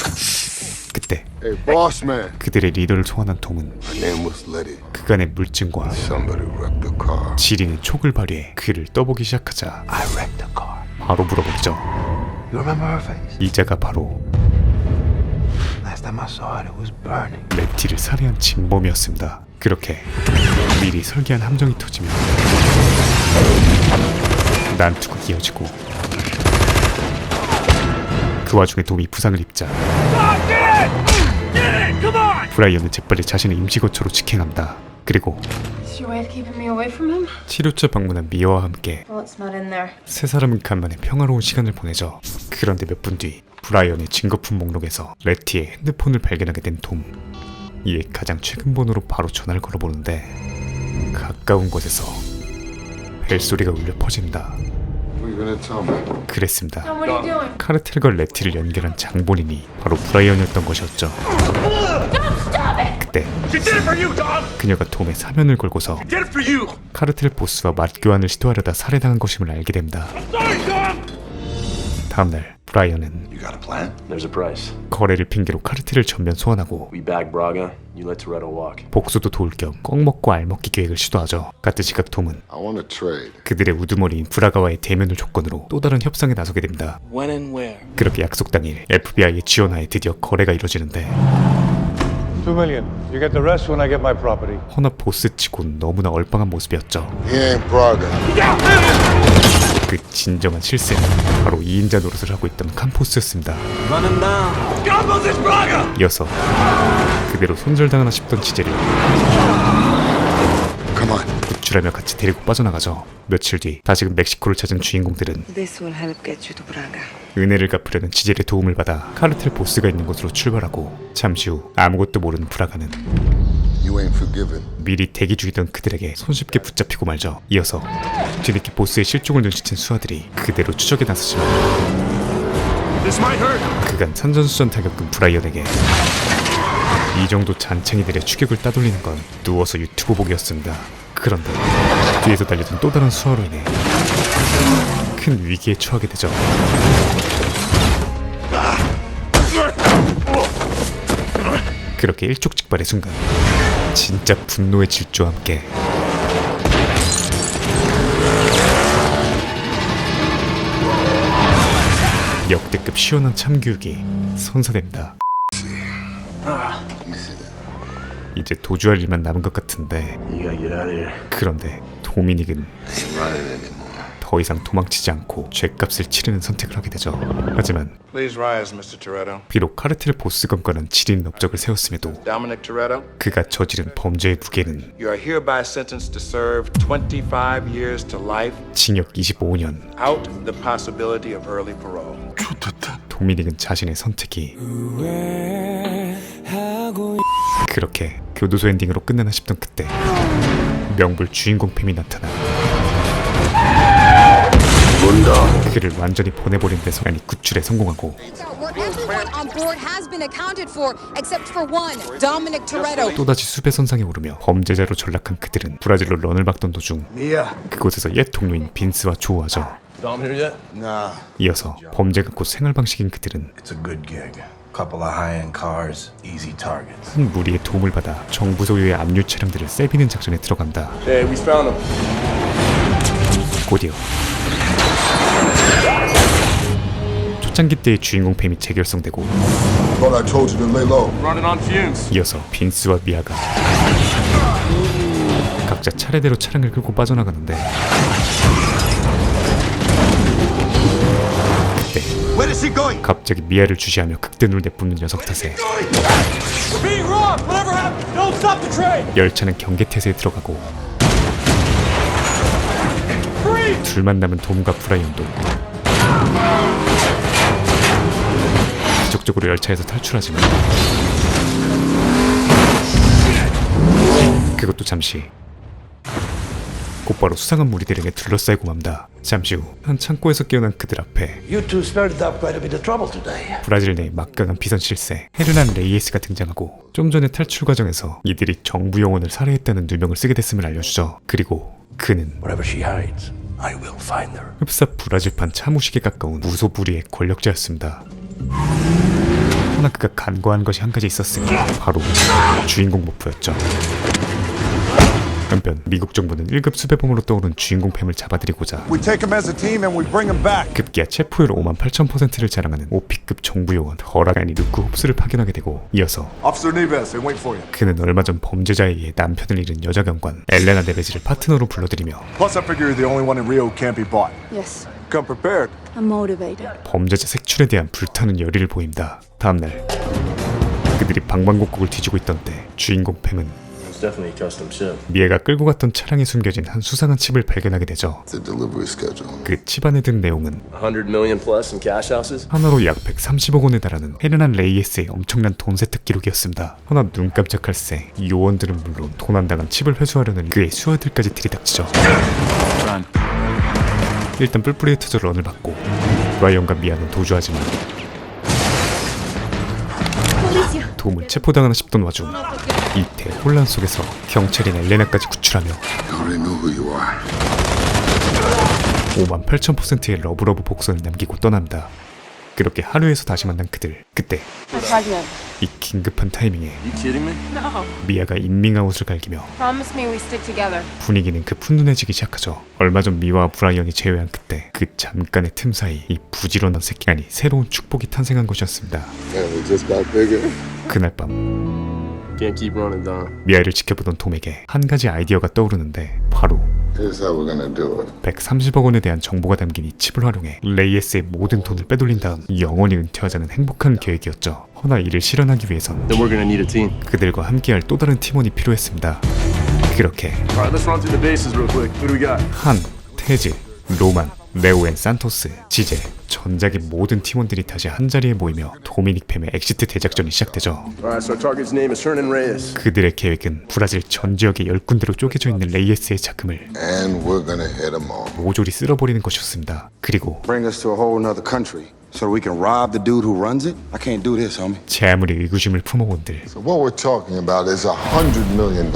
[SPEAKER 1] 그때
[SPEAKER 3] Hey, boss man.
[SPEAKER 1] 그들의 리더를 소환한 톰은
[SPEAKER 3] My name was Letty.
[SPEAKER 1] 그간의 물증과
[SPEAKER 3] Somebody wrecked the car.
[SPEAKER 1] 지리는 촉을 발휘해 그를 떠보기 시작하자
[SPEAKER 9] I wrecked the car.
[SPEAKER 1] 바로 물어버리죠.
[SPEAKER 9] You remember her face?
[SPEAKER 1] 이자가 바로
[SPEAKER 9] Last time I saw it, it was burning.
[SPEAKER 1] 레티를 살해한 진범이었습니다. 그렇게 미리 설계한 함정이 터지며 난투가 이어지고 그 와중에 돔이 부상을 입자 브라이언은 재빨리 자신의 임시거처로 직행합니다. 그리고
[SPEAKER 5] Is your way of keeping me away from him?
[SPEAKER 1] 치료처 방문한 미어와 함께
[SPEAKER 5] Well, it's not in there.
[SPEAKER 1] 세 사람은 간만에 평화로운 시간을 보내죠. 그런데 몇 분 뒤 브라이언의 증거품 목록에서 레티의 핸드폰을 발견하게 된 톰. 이에 가장 최근 번호로 바로 전화를 걸어보는데 가까운 곳에서 벨소리가 울려 퍼진다.
[SPEAKER 3] What are you gonna tell me?
[SPEAKER 1] 그랬습니다.
[SPEAKER 5] Tom, what are you doing?
[SPEAKER 1] 카르텔과 레티를 연결한 장본인이 바로 브라이언이었던 것이었죠. 그때
[SPEAKER 4] She did it for you, Dom!
[SPEAKER 1] 그녀가 톰의 사면을 걸고서
[SPEAKER 4] Did it for you!
[SPEAKER 1] 카르텔 보스와 맞교환을 시도하려다 살해당한 것임을 알게 됩니다.
[SPEAKER 4] Sorry, Dom!
[SPEAKER 1] 다음날 브라이언은
[SPEAKER 8] You got a plan?
[SPEAKER 6] There's a price.
[SPEAKER 1] 거래를 핑계로 카르텔을 전면 소환하고
[SPEAKER 6] We bag Braga, you let Toretto walk.
[SPEAKER 1] 복수도 도울 겸 꺽 먹고 알 먹기 계획을 시도하죠. 같은 시각 톰은
[SPEAKER 3] I want to trade.
[SPEAKER 1] 그들의 우두머리인 브라가와의 대면을 조건으로 또 다른 협상에 나서게 됩니다.
[SPEAKER 4] When and where?
[SPEAKER 1] 그렇게 약속 당일 FBI의 지원하에 드디어 거래가 이루어지는데
[SPEAKER 4] $2 million. You get the rest when I get my property.
[SPEAKER 1] 허나 보스치곤 너무나 얼빵한 모습이었죠.
[SPEAKER 3] He ain't Braga.
[SPEAKER 1] 그 진정한 실세는 바로 2인자 노릇을 하고 있던 캄포스였습니다.
[SPEAKER 4] Run him down. Gobbles is Braga!
[SPEAKER 1] 이어서 그대로 손절당하나 싶던 지제를
[SPEAKER 3] Come on.
[SPEAKER 1] 구출하며 같이 데리고 빠져나가죠. 며칠 뒤 다시금 멕시코를 찾은 주인공들은
[SPEAKER 10] This will help get you to Braga.
[SPEAKER 1] 은혜를 갚으려는 지젤의 도움을 받아 카르텔 보스가 있는 곳으로 출발하고 잠시 후 아무것도 모르는 브라가는
[SPEAKER 3] You ain't forgiven.
[SPEAKER 1] 미리 대기 중이던 그들에게 손쉽게 붙잡히고 말죠. 이어서 뒤늦게 보스의 실종을 눈치챈 수하들이 그대로 추적에 나서지만
[SPEAKER 4] This might hurt.
[SPEAKER 1] 그간 산전수전 타격금 브라이언에게 이 정도 잔챙이들의 추격을 따돌리는 건 누워서 유튜브 보기였습니다. 그런데 뒤에서 달려든 또 다른 수하로 인해 큰 위기에 처하게 되죠. 그렇게 일촉즉발의 순간 진짜 분노의 질주와 함께 역대급 시원한 참교육이 선사됩니다. 이제 도주할 일만 남은 것 같은데
[SPEAKER 6] You gotta get out of here.
[SPEAKER 1] 그런데 도미닉은 더 이상 도망치지 않고 죗값을 치르는 선택을 하게 되죠. 하지만
[SPEAKER 7] Please rise, Mr. Toretto.
[SPEAKER 1] 비록 카르텔 보스검과는 지린 업적을 세웠음에도
[SPEAKER 7] Dominic Toretto,
[SPEAKER 1] 그가 저지른 범죄의 무게는
[SPEAKER 7] you are hereby sentenced to serve 25 years to life,
[SPEAKER 1] 징역 25년.
[SPEAKER 7] out the possibility of early parole.
[SPEAKER 1] 도미닉은 자신의 선택이 그렇게 교도소 엔딩으로 끝내나 싶던 그때 명불 주인공 팸이 나타나 그를 완전히 보내버린 데서 아니 구출에 성공하고
[SPEAKER 10] Everyone on board has been accounted for except for one, Dominic Toretto.
[SPEAKER 1] 또다시 수배 선상에 오르며 범죄자로 전락한 그들은 브라질로 런을 박던 도중 그곳에서 옛 동료인 빈스와 조우하죠.
[SPEAKER 8] Dom here yet?
[SPEAKER 3] Nah.
[SPEAKER 1] 이어서 범죄가 곧 생활 방식인 그들은
[SPEAKER 9] It's a good gig. Couple of high-end cars, easy targets.
[SPEAKER 1] 한 무리의 도움을 받아 정부 소유의 압류 차량들을 쎄비는 작전에 들어간다.
[SPEAKER 6] Hey, we found him.
[SPEAKER 1] 곧이어 초창기 때의 주인공 팸이 재결성되고
[SPEAKER 3] Thought I told you to lay low.
[SPEAKER 6] Running on fumes.
[SPEAKER 1] 이어서 빈스와 미아가 각자 차례대로 차량을 끌고 빠져나가는데 그때
[SPEAKER 3] Where is he going?
[SPEAKER 1] 갑자기 미아를 주시하며 극대노를 내뿜는 녀석 탓에
[SPEAKER 4] We're being robbed. Whatever happened, don't stop the train.
[SPEAKER 1] 열차는 경계태세에 들어가고 둘만 남은 돔과 브라이언도 기적적으로 열차에서 탈출하지만 그것도 잠시 곧바로 수상한 무리들에게 둘러싸이고 맙니다. 잠시 후 한 창고에서 깨어난 그들 앞에
[SPEAKER 9] You two stirred up quite a bit of trouble today.
[SPEAKER 1] 브라질 내 막강한 비선 실세 헤르난 레이에스가 등장하고 좀 전에 탈출 과정에서 이들이 정부 요원을 살해했다는 누명을 쓰게 됐음을 알려주죠. 그리고 그는
[SPEAKER 9] Wherever she hides, I will find her.
[SPEAKER 1] 흡사 브라질판 차무식에 가까운 무소불위의 권력자였습니다. 허나 그가 간과한 것이 한 가지 있었으니 바로 주인공 모프였죠. 한편 미국 정부는 1급 수배범으로 떠오른 주인공 팸을 잡아들이고자
[SPEAKER 4] We take him as a team and we bring him back.
[SPEAKER 1] 급기야 체포율 58,000%를 자랑하는 OP급 정부 요원 허라간이 루크 홉스를 파견하게 되고, 이어서
[SPEAKER 4] Officer Neves, they wait for you.
[SPEAKER 1] 그는 얼마 전 범죄자에 의해 남편을 잃은 여자 경관 엘레나 네베즈를 파트너로 불러들이며
[SPEAKER 4] Plus, I figure you're the only one in Rio who can't be bought.
[SPEAKER 10] Yes,
[SPEAKER 4] Come prepared.
[SPEAKER 10] I'm motivated.
[SPEAKER 1] 범죄자 색출에 대한 불타는 열의를 보입니다. 다음날 그들이 방방곡곡을 뒤지고 있던 때 주인공 팸은
[SPEAKER 6] It's definitely a custom ship.
[SPEAKER 1] 미애가 끌고 갔던 차량에 숨겨진 한 수상한 칩을 발견하게 되죠.
[SPEAKER 7] The delivery schedule.
[SPEAKER 1] 그 칩 안에 든 내용은
[SPEAKER 6] 100 million plus in cash houses.
[SPEAKER 1] 하나로 약 130억 원에 달하는 헤르난 레이에스의 엄청난 돈 세탁 기록이었습니다. 허나 눈 깜짝할 새 요원들은 물론 도난당한 칩을 회수하려는 그의 수하들까지 들이닥치죠. 일단 뿔뿔이에 터져 런을 받고 브라이언과 미아는 도주하지만 도움을 체포당하나 싶던 와중 이 대혼란 속에서 경찰인 엘레나까지 구출하며
[SPEAKER 7] I already know who you are.
[SPEAKER 1] 58,000%의 러브러브 복선을 남기고 떠납니다. 그렇게 하루에서 다시 만난 그들. 그때 이 긴급한 타이밍에
[SPEAKER 6] You kidding me?
[SPEAKER 1] 미아가 인밍아웃을 갈기며
[SPEAKER 5] Promise me we stick together.
[SPEAKER 1] 분위기는 급 훈훈해지기 시작하죠. 얼마 전 미와와 브라이언이 제외한 그때 그 잠깐의 틈 사이 이 부지런한 새끼 아니 새로운 축복이 탄생한 것이었습니다.
[SPEAKER 7] Family just got bigger.
[SPEAKER 1] 그날 밤
[SPEAKER 6] Can't keep running, Don.
[SPEAKER 1] 미아를 지켜보던 톰에게 한 가지 아이디어가 떠오르는데 바로
[SPEAKER 7] Here's how we're gonna do it.
[SPEAKER 1] 130억 원에 대한 정보가 담긴 이 칩을 활용해 레이에스의 모든 돈을 빼돌린 다음 영원히 은퇴하자는 행복한 계획이었죠. 허나 이를 실현하기 위해선
[SPEAKER 6] Then we're gonna need a team.
[SPEAKER 1] 그들과 함께할 또 다른 팀원이 필요했습니다. 그렇게
[SPEAKER 6] Alright, let's run through the bases real quick. Who do we got?
[SPEAKER 1] 한, 테즈, 로만, 레오앤 산토스, 지제, 전작의 모든 팀원들이 다시 한자리에 모이며 도미닉 팸의 엑시트 대작전이 시작되죠.
[SPEAKER 6] Alright, so our target's name is Hernan Reyes.
[SPEAKER 1] 그들의 계획은 브라질 전 지역의 10군데로 쪼개져 있는 레이에스의 자금을
[SPEAKER 7] And we're gonna hit them all.
[SPEAKER 1] 모조리 쓸어버리는 것이었습니다. 그리고
[SPEAKER 3] Bring us to a whole nother country so that we can rob the dude who runs it? I can't do this, homie.
[SPEAKER 1] 제 아무리 의구심을 품어본들
[SPEAKER 7] So what we're talking about is $100 million.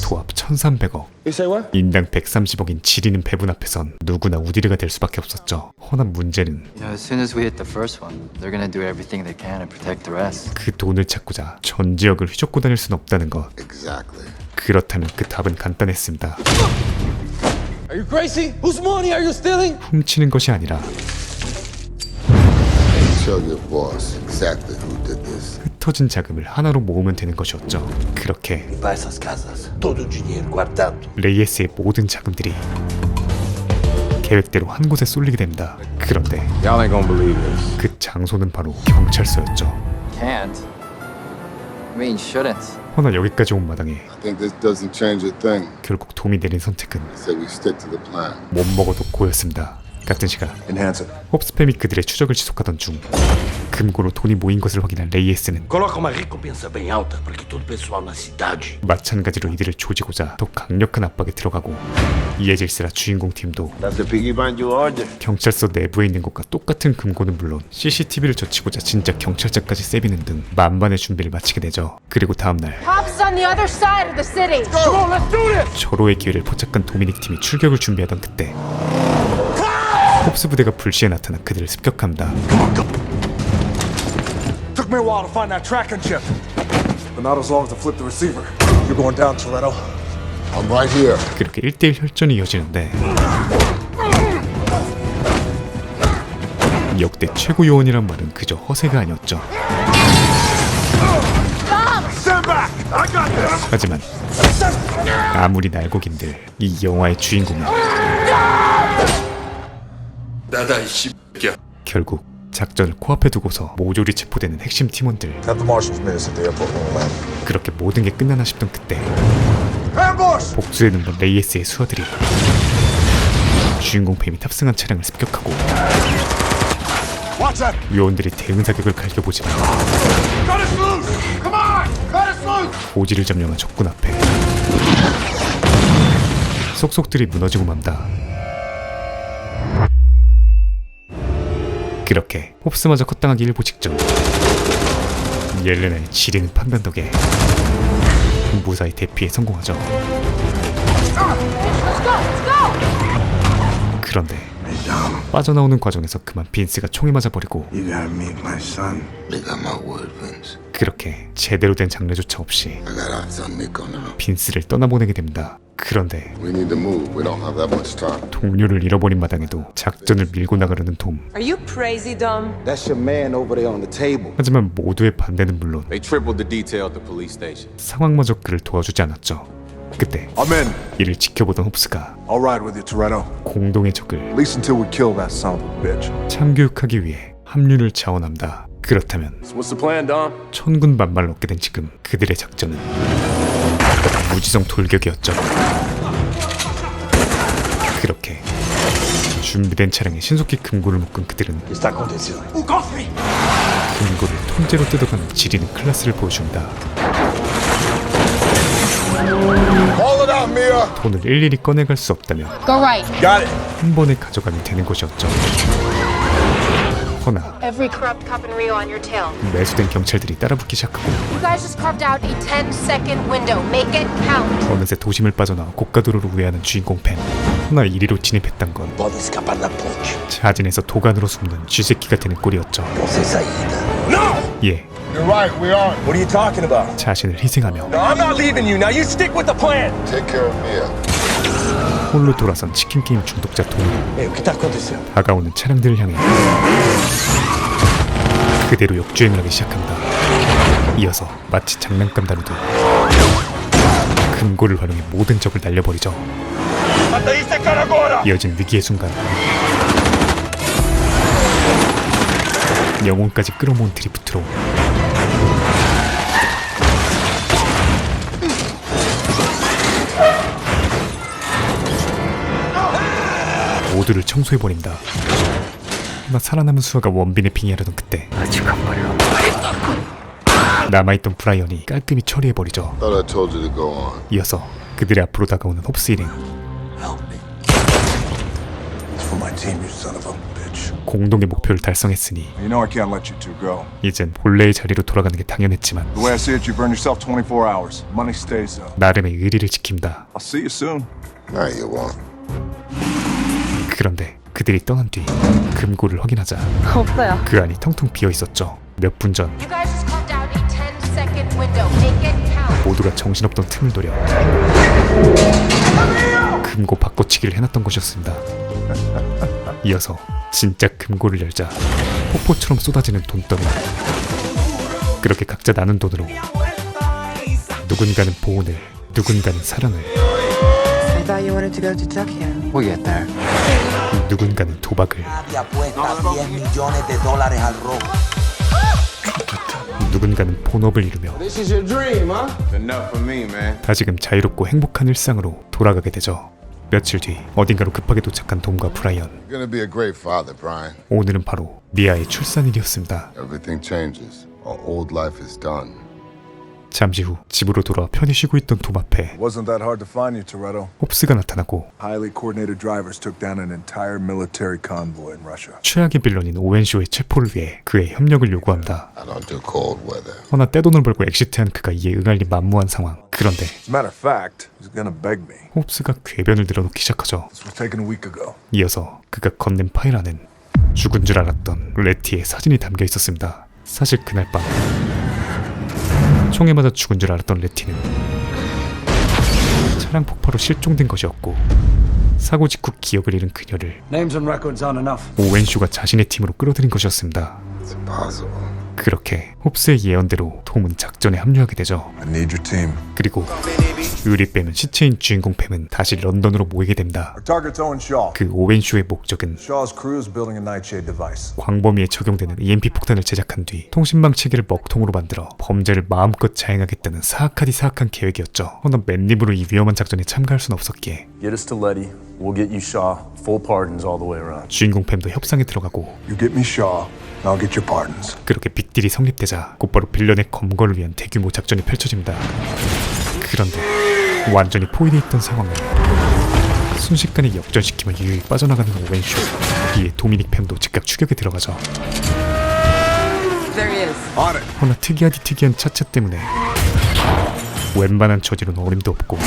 [SPEAKER 1] 도합 1,300억,
[SPEAKER 3] You say what?
[SPEAKER 1] 인당 130억인 지리는 배분 앞에선 누구나 우디르가 될 수밖에 없었죠. 허나 문제는
[SPEAKER 12] You know, as soon as we hit the first one, they're gonna do everything they can to protect the rest.
[SPEAKER 1] 그 돈을 찾고자 전 지역을 휘젓고 다닐 수는 없다는 것.
[SPEAKER 7] Exactly.
[SPEAKER 1] 그렇다면 그 답은 간단했습니다.
[SPEAKER 4] Are you crazy? Whose money are you stealing?
[SPEAKER 1] 훔치는 것이 아니라
[SPEAKER 7] Tell your boss exactly who did this.
[SPEAKER 1] 흩어진 자금을 하나로 모으면 되는 것이었죠. 그렇게 레이에스의 모든 자금들이 계획대로 한 곳에 쏠리게 됩니다. 그런데
[SPEAKER 4] Y'all ain't gonna believe this.
[SPEAKER 1] 그 장소는 바로 경찰서였죠.
[SPEAKER 12] Can't. I mean, shouldn't.
[SPEAKER 1] 허나 여기까지 온 마당에
[SPEAKER 7] I think this doesn't change a thing.
[SPEAKER 1] 결국 돔이 내린 선택은
[SPEAKER 7] Say we stick to the plan.
[SPEAKER 1] 못 먹어도 고였습니다. 같은 시간
[SPEAKER 4] Enhance it.
[SPEAKER 1] 홉스팸이 그들의 추적을 지속하던 중 금고로 돈이 모인 것을 확인한 레이에스는
[SPEAKER 3] Coloca uma recompensa bem alta para que todo o pessoal na cidade.
[SPEAKER 1] 마찬가지로 이들을 조지고자 더 강력한 압박에 들어가고, 이에 질세라 주인공 팀도
[SPEAKER 3] That's the piggy bank you ordered.
[SPEAKER 1] 경찰서 내부에 있는 것과 똑같은 금고는 물론 CCTV를 젖히고자 진짜 경찰차까지 세비는 등 만반의 준비를 마치게 되죠. 그리고 다음날
[SPEAKER 5] Cops on the other side of the city.
[SPEAKER 4] Come on, let's do this!
[SPEAKER 1] 절호의 기회를 포착한 도미닉 팀이 출격을 준비하던 그때 홉스 부대가 불시에 나타나 그들을 습격합니다.
[SPEAKER 4] Took me a while to find that tracking chip. But not as long as I flip the receiver. You're going down, Toretto.
[SPEAKER 7] I'm right here.
[SPEAKER 1] 그렇게 1대1 혈전이 이어지는데 역대 최고 요원이란 말은 그저 허세가 아니었죠.
[SPEAKER 4] Stand back! I got this!
[SPEAKER 1] 하지만 아무리 날고긴들 이 영화의 주인공은 결국 작전을 코앞에 두고서 모조리 체포되는 핵심 팀원들.
[SPEAKER 4] Have the marshals meet us at the airport when we land.
[SPEAKER 1] 그렇게 모든 게 끝나나 싶던 그때
[SPEAKER 4] Ambush!
[SPEAKER 1] 복수에 눈먼 레이에스의 수하들이 주인공 팸이 탑승한 차량을 습격하고
[SPEAKER 4] Watch that!
[SPEAKER 1] 요원들이 대응 사격을 갈겨보지만
[SPEAKER 4] Cut us loose! Come on! Cut us loose!
[SPEAKER 1] 고지를 점령한 적군 앞에 속속들이 무너지고 맙니다. 그렇게 홉스마저 컷당하기 일보 직전 옐레나의 지리는 판단 덕에 무사히 대피에 성공하죠. 그런데 빠져나오는 과정에서 그만 빈스가 총에 맞아버리고
[SPEAKER 3] You gotta meet my son. They got my word, Vince.
[SPEAKER 1] 그렇게 제대로 된 장례조차 없이
[SPEAKER 3] I got our son Nico now.
[SPEAKER 1] 빈스를 떠나보내게 됩니다. 그런데
[SPEAKER 3] We need to move. We don't have that much time.
[SPEAKER 1] 동료를 잃어버린 마당에도 작전을 밀고 나가려는 톰.
[SPEAKER 13] Are you crazy, Dom?
[SPEAKER 3] That's your man over there on the table.
[SPEAKER 1] 하지만 모두의 반대는 물론
[SPEAKER 9] They tripled the detail at the police station.
[SPEAKER 1] 상황마저 그를 도와주지 않았죠. 그때
[SPEAKER 4] I'm in.
[SPEAKER 1] 이를 지켜보던 홉스가
[SPEAKER 4] I'll ride with you, Toretto.
[SPEAKER 1] 공동의 적을
[SPEAKER 4] At least until we kill that son of a bitch.
[SPEAKER 1] 참교육하기 위해 합류를 자원합니다. 그렇다면
[SPEAKER 6] So what's the plan, Dom?
[SPEAKER 1] 천군 만마를 얻게 된 지금 그들의 작전은 무지성 돌격이었죠. 그렇게 준비된 차량에 신속히 금고를 묶은 그들은 금고를 통째로 뜯어가는 지리는 클래스를 보여줍니다.
[SPEAKER 3] Call it out, Mia.
[SPEAKER 1] 돈을 일일이 꺼내갈 수 없다면
[SPEAKER 10] Go right.
[SPEAKER 4] Got it.
[SPEAKER 1] 한 번에 가져가면 되는 것이었죠. 허나
[SPEAKER 5] Every corrupt cop in Rio on your tail.
[SPEAKER 1] 매수된 경찰들이 따라붙기 시작하고
[SPEAKER 5] You guys just carved out a 10-second window. Make it count.
[SPEAKER 1] 어느새 도심을 빠져나와 고가도로를 우회하는 주인공 펜. 허나 이리로 진입했단 건
[SPEAKER 3] Puedes escapar la punch.
[SPEAKER 1] 자진해서 도관으로 숨는 쥐새끼가 되는 꼴이었죠.
[SPEAKER 3] Entonces ahí.
[SPEAKER 1] 예,
[SPEAKER 3] You're right. We are.
[SPEAKER 4] What are you talking about?
[SPEAKER 1] 자신을 희생하며
[SPEAKER 6] No, I'm not leaving you. Now you stick with the plan.
[SPEAKER 3] Take care of Mia.
[SPEAKER 1] 홀로 돌아선 치킨 게임 중독자 톰이
[SPEAKER 3] Hey, ¿qué está acontecendo?
[SPEAKER 1] 다가오는 차량들을 향해 그대로 역주행을 하기 시작합니다. 이어서 마치 장난감 다루듯 금고를 활용해 모든 적을 날려버리죠. 이어진 위기의 순간 영혼까지 끌어모은 드리프트로 모두를 청소해버립니다. 하나 살아남은 수아가 원빈의 빙의하려던 그때 남아있던 브라이언이 깔끔히 처리해버리죠.
[SPEAKER 3] Thought I told you to go on.
[SPEAKER 1] 이어서 그들의 앞으로 다가오는 홉스 일행.
[SPEAKER 4] It's for my team, you son of a bitch.
[SPEAKER 1] 공동의 목표를 달성했으니
[SPEAKER 4] You know I can't let you two go.
[SPEAKER 1] 이젠 본래의 자리로 돌아가는 게 당연했지만
[SPEAKER 4] The way I see it, you've earned yourself 24 hours. Money stays up.
[SPEAKER 1] 나름의 의리를 지킵니다.
[SPEAKER 4] I'll see you soon.
[SPEAKER 3] Now you won't.
[SPEAKER 1] 그런데 그들이 떠난 뒤 금고를 확인하자
[SPEAKER 5] 없어요.
[SPEAKER 1] 그 안이 텅텅 비어 있었죠. 몇 분 전
[SPEAKER 5] You guys just carved out a 10-second window. Make it count.
[SPEAKER 1] 모두가 정신없던 틈을 노려 금고 바꿔치기를 해놨던 것이었습니다. 이어서 진짜 금고를 열자 폭포처럼 쏟아지는 돈더미. 그렇게 각자 나눈 돈으로 누군가는 보온을, 누군가는 사랑을,
[SPEAKER 13] I thought you wanted to go to Tokyo.
[SPEAKER 12] We'll get there.
[SPEAKER 1] 누군가는 도박을, 누군가는 본업을 이루며
[SPEAKER 3] This is your dream, huh?
[SPEAKER 9] Enough for me, man.
[SPEAKER 1] 다시금 자유롭고 행복한 일상으로 돌아가게 되죠. 며칠 뒤 어딘가로 급하게 도착한 돔과 브라이언.
[SPEAKER 3] You're gonna be a great father, Brian.
[SPEAKER 1] 오늘은 바로 미아의 출산일이었습니다.
[SPEAKER 3] Everything changes. Our old life is done.
[SPEAKER 1] 잠시 후 집으로 돌아와 편히 쉬고 있던 돔 앞에
[SPEAKER 4] Wasn't that hard to find you, Toretto.
[SPEAKER 1] 홉스가 나타나고
[SPEAKER 4] Highly coordinated drivers took down an entire military convoy in Russia.
[SPEAKER 1] 최악의 빌런인 오웬쇼의 체포를 위해 그의 협력을 요구합니다.
[SPEAKER 3] I don't do cold weather.
[SPEAKER 1] 허나 떼돈을 벌고 엑시트한 그가 이에 응할 리 만무한 상황. 그런데
[SPEAKER 4] As a matter of fact, he's gonna beg me.
[SPEAKER 1] 홉스가 궤변을 늘어놓기 시작하죠.
[SPEAKER 4] This was taken a week ago.
[SPEAKER 1] 이어서 그가 건넨 파일 안엔 죽은 줄 알았던 레티의 사진이 담겨 있었습니다. 사실 그날 밤 총에 맞아 죽은 줄 알았던 레티는 차량 폭파로 실종된 것이었고 사고 직후 기억을 잃은 그녀를
[SPEAKER 14] Names and records aren't enough.
[SPEAKER 1] 오웬쇼가 자신의 팀으로 끌어들인 것이었습니다.
[SPEAKER 3] It's impossible.
[SPEAKER 1] 그렇게 홉스의 예언대로 톰은 작전에 합류하게 되죠.
[SPEAKER 4] I need your team.
[SPEAKER 1] 그리고 의리 빼면 시체인 주인공 팸은 다시 런던으로 모이게 됩니다.
[SPEAKER 4] Our target's Owen Shaw.
[SPEAKER 1] 그 오웬쇼의 목적은
[SPEAKER 4] Shaw's crew is building a nightshade device.
[SPEAKER 1] 광범위에 적용되는 EMP 폭탄을 제작한 뒤 통신망 체계를 먹통으로 만들어 범죄를 마음껏 자행하겠다는 사악하디 사악한 계획이었죠. 허나 맨입으로 이 위험한 작전에 참가할 순 없었기에
[SPEAKER 6] Get us to Letty. We'll get you Shaw. Full pardons all the way around.
[SPEAKER 1] 주인공 팸도 협상에 들어가고
[SPEAKER 4] You get me Shaw, and I'll get your pardons.
[SPEAKER 1] 그렇게 빅딜이 성립되자 곧바로 빌런의 검거를 위한 대규모 작전이 펼쳐집니다. 그런데 완전히 포위되어 있던 상황을 순식간에 역전시키며 유유히 빠져나가는 오웬쇼. 이에 도미닉 팸도 즉각 추격에 들어가죠.
[SPEAKER 13] There he is.
[SPEAKER 1] 허나 특이하디 특이한 차체 때문에 웬만한 저지로는 어림도 없고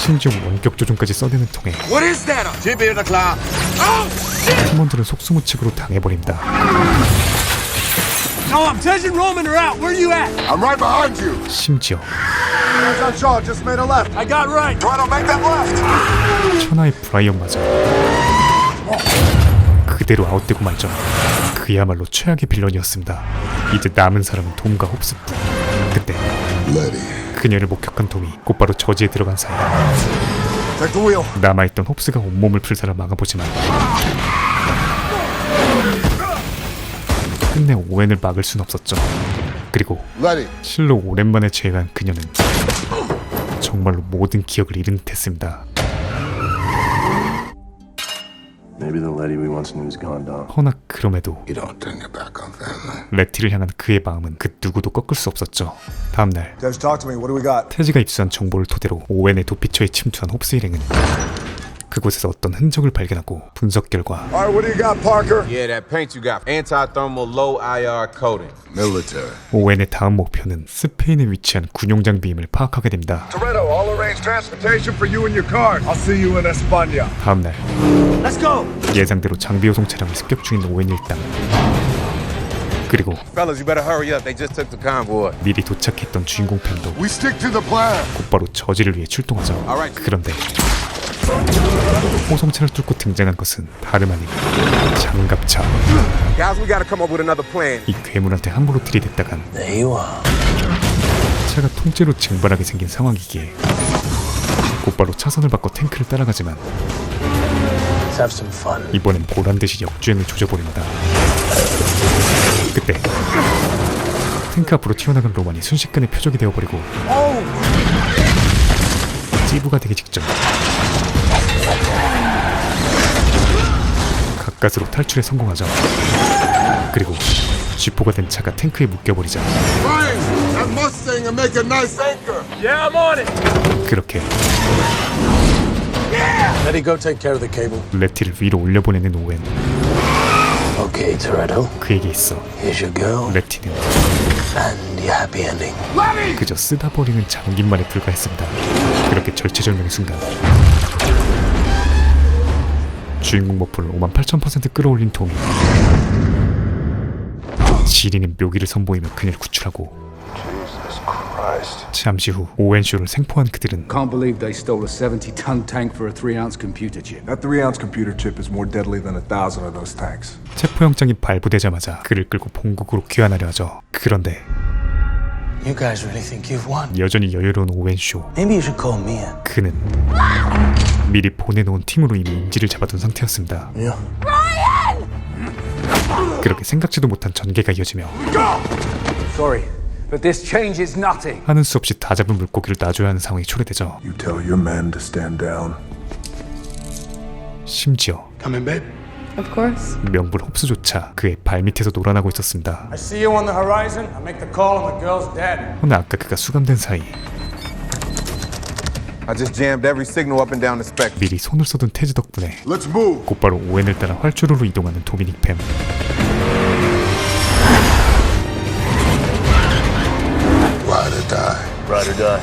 [SPEAKER 1] 심지어 원격 조종까지 써대는 통에
[SPEAKER 4] What is that? Jimmy in the cloud.
[SPEAKER 1] 팀원들은 속수무책으로 당해버립니다.
[SPEAKER 4] Tom, Tej and Roman are out. Where are you at? I'm right behind you.
[SPEAKER 1] 심지어
[SPEAKER 4] John Shaw just made a left. I got right. Try to make that left.
[SPEAKER 1] 천하의 브라이언마저 그대로 아웃되고 말죠. 그야말로 최악의 빌런이었습니다. 이제 남은 사람은 돔과 홉스뿐. 그때 그녀를 목격한 돔이 곧바로 저지에 들어간 사이
[SPEAKER 4] Take the wheel.
[SPEAKER 1] 남아있던 홉스가 온몸을 불살아 막아보지만 끝내 오웬을 막을 순 없었죠. 그리고 실로 오랜만에 재회한 그녀는 정말로 모든 기억을 잃은 듯했습니다.
[SPEAKER 6] Maybe the lady we once knew is gone, Dom.
[SPEAKER 1] 허나 그럼에도
[SPEAKER 3] You don't turn your back on family.
[SPEAKER 1] 레티를 향한 그의 마음은 그 누구도 꺾을 수 없었죠. 다음날
[SPEAKER 4] Tej, talk to me. What do we got?
[SPEAKER 1] 테지가 입수한 정보를 토대로 오웬의 도피처에 침투한 홉스 일행은 그곳에서 어떤 흔적을 발견하고 분석 결과
[SPEAKER 4] All right, what do you got, Parker?
[SPEAKER 14] Yeah, that paint you got. Anti-thermal low IR coating.
[SPEAKER 3] Military.
[SPEAKER 1] 오웬의 다음 목표는 스페인에 위치한 군용 장비임을 파악하게 됩니다.
[SPEAKER 4] Toretto, I'll arrange transportation for you and your car. I'll see you in España.
[SPEAKER 1] 다음날
[SPEAKER 4] Let's go.
[SPEAKER 1] 예상대로 장비 호송 차량을 습격 중인 오웬 일당 그리고
[SPEAKER 14] Fellas, you better hurry up. They just took the convoy.
[SPEAKER 1] 미리 도착했던 주인공 팬도
[SPEAKER 4] We stick to the plan.
[SPEAKER 1] 곧바로 저지를 위해 출동하죠. 그런데 호송차를 뚫고 등장한 것은 다름 아닌 장갑차.
[SPEAKER 14] Guys, we gotta come up with another plan.
[SPEAKER 1] 이 괴물한테 함부로 들이댔다간 차가 통째로 증발하게 생긴 상황이기에 곧바로 차선을 바꿔 탱크를 따라가지만 이번엔 보란듯이 역주행을 조져버립니다. 그때 탱크 앞으로 튀어나간 로만이 순식간에 표적이 되어버리고 찌부가 되기 직전 가까스로 탈출에 성공하죠. 그리고 쥐포가 된 차가 탱크에 묶여버리자
[SPEAKER 4] That Mustang and make a nice anchor. Yeah, I'm on it.
[SPEAKER 1] 그렇게
[SPEAKER 4] Let it go take care of the cable.
[SPEAKER 1] 레티를 위로 올려보내는 오웬.
[SPEAKER 4] Okay, Toretto.
[SPEAKER 1] 그에게 있어
[SPEAKER 4] Here's your girl.
[SPEAKER 1] 레티는
[SPEAKER 4] And your happy ending.
[SPEAKER 1] 그저 쓰다 버리는 장기만에 불과했습니다. 그렇게 절체절명의 순간 주인공 머플을 58,000% 끌어올린 돔이 지리는 묘기를 선보이며 그녀를 구출하고 잠시 후 오웬쇼를 생포한 그들은
[SPEAKER 15] Can't believe they stole a 70-ton tank for a 3-ounce computer chip.
[SPEAKER 4] That 3-ounce computer chip is more deadly than 1,000 of those tanks.
[SPEAKER 1] 체포영장이 발부되자마자 그를 끌고 본국으로 귀환하려 하죠. 그런데
[SPEAKER 16] You guys really think you've won?
[SPEAKER 1] 여전히 여유로운 오웬쇼.
[SPEAKER 16] Maybe you should call me in.
[SPEAKER 1] 그는 미리 보내놓은 팀으로 이미 인지를 잡아둔 상태였습니다. 그렇게 생각지도 못한 전개가 이어지며
[SPEAKER 15] Sorry, but this change is nothing.
[SPEAKER 1] 하는 수 없이 다 잡은 물고기를 놔줘야 하는 상황이 초래되죠.
[SPEAKER 4] You tell your men to stand down.
[SPEAKER 1] 심지어
[SPEAKER 4] Come in, babe.
[SPEAKER 5] Of course.
[SPEAKER 1] 명불 홉스조차 그의 발밑에서 놀아나고 있었습니다.
[SPEAKER 15] I see you on the horizon. I make the call and the girl's dead.
[SPEAKER 1] 허나 아까 그가 수감된 사이
[SPEAKER 14] I just jammed every signal up and down the spectrum.
[SPEAKER 1] 미리 손을 써둔 테즈 덕분에
[SPEAKER 4] Let's move.
[SPEAKER 1] 곧바로 오웬을 따라 활주로로 이동하는 도미닉 팸.
[SPEAKER 3] Ride or die.
[SPEAKER 6] Ride or die.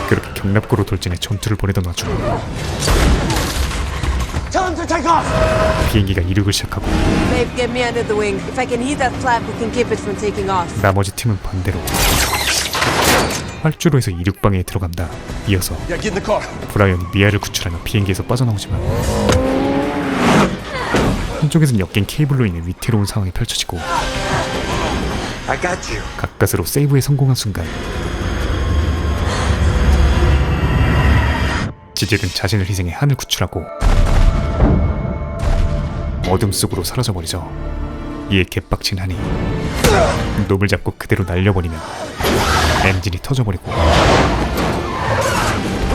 [SPEAKER 1] 그렇게 경납고로 돌진해 전투를 벌이던 와중
[SPEAKER 16] Tell him to take off.
[SPEAKER 1] 비행기가 이륙을 시작하고
[SPEAKER 13] Babe, get me under the wing. If I can heat that flap, we can keep it from taking off.
[SPEAKER 1] 나머지 팀은 반대로 활주로에서 이륙방에 들어간다. 이어서
[SPEAKER 4] Yeah, get in the car.
[SPEAKER 1] 브라이언이 미아를 구출하며 비행기에서 빠져나오지만 한쪽에선 엮인 케이블로 인해 위태로운 상황이 펼쳐지고
[SPEAKER 4] I got you.
[SPEAKER 1] 가까스로 세이브에 성공한 순간 지젤은 자신을 희생해 한을 구출하고 어둠 속으로 사라져버리죠. 이에 개빡친 한이 놈을 잡고 그대로 날려버리면 엔진이 터져버리고
[SPEAKER 4] We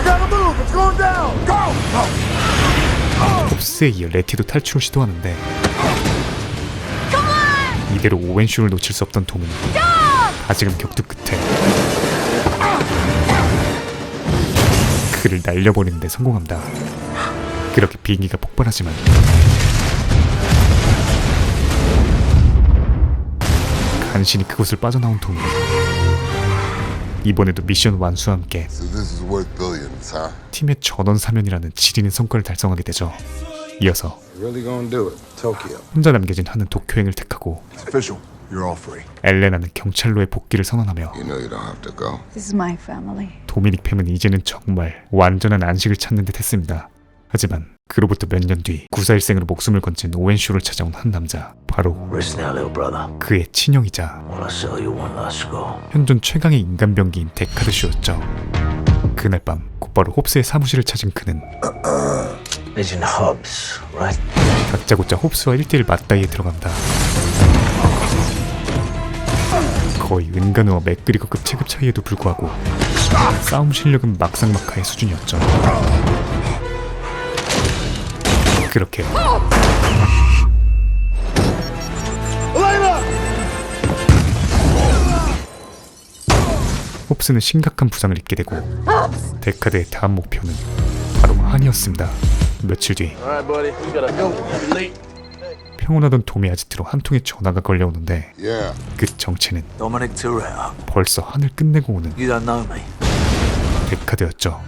[SPEAKER 4] gotta move. It's going down. Go.
[SPEAKER 1] 홉스에 이어 레티도 탈출을 시도하는데 이대로 오웬쇼를 놓칠 수 없던 톰은 다지금 격투 끝에 그를 날려버리는 데 성공합니다. 그렇게 비행기가 폭발하지만 간신히 그곳을 빠져나온 톰이 이번에도 미션 완수와 함께
[SPEAKER 3] So this is worth billions, huh?
[SPEAKER 1] 팀의 전원 사면이라는 지리는 성과를 달성하게 되죠. 이어서
[SPEAKER 3] Really gonna do it? Tokyo.
[SPEAKER 1] 혼자 남겨진 한은 도쿄행을 택하고
[SPEAKER 4] It's official. You're all free.
[SPEAKER 1] 엘레나는 경찰로의 복귀를 선언하며
[SPEAKER 3] You know you don't have to go.
[SPEAKER 11] This is my family.
[SPEAKER 1] 도미닉 팸은 이제는 정말 완전한 안식을 찾는 듯 했습니다. 하지만 그로부터 몇 년 뒤 구사일생으로 목숨을 건진 오웬쇼를 찾아온 한 남자, 바로
[SPEAKER 16] Listen now, little brother.
[SPEAKER 1] 그의 친형이자
[SPEAKER 16] Wanna sell you one last score?
[SPEAKER 1] 현존 최강의 인간병기인 데카드쇼였죠. 그날 밤 곧바로 홉스의 사무실을 찾은 그는
[SPEAKER 16] Agent Hobbs, right?
[SPEAKER 1] 다짜고짜 홉스와 1대1 맞다이에 들어간다. 거의 은간우와 맥그리거급 체급 차이에도 불구하고 싸움 실력은 막상막하의 수준이었죠. 그렇게 홉스는 심각한 부상을 입게 되고 데카드의 다음 목표는 바로 한이었습니다. 며칠 뒤
[SPEAKER 6] All right, buddy. We gotta go. You're late.
[SPEAKER 1] 평온하던 도미 아지트로 한 통의 전화가 걸려오는데
[SPEAKER 3] Yeah.
[SPEAKER 1] 그 정체는
[SPEAKER 16] Dominic Toretto.
[SPEAKER 1] 벌써 한을 끝내고 오는
[SPEAKER 16] You don't know me.
[SPEAKER 1] 데카드였죠.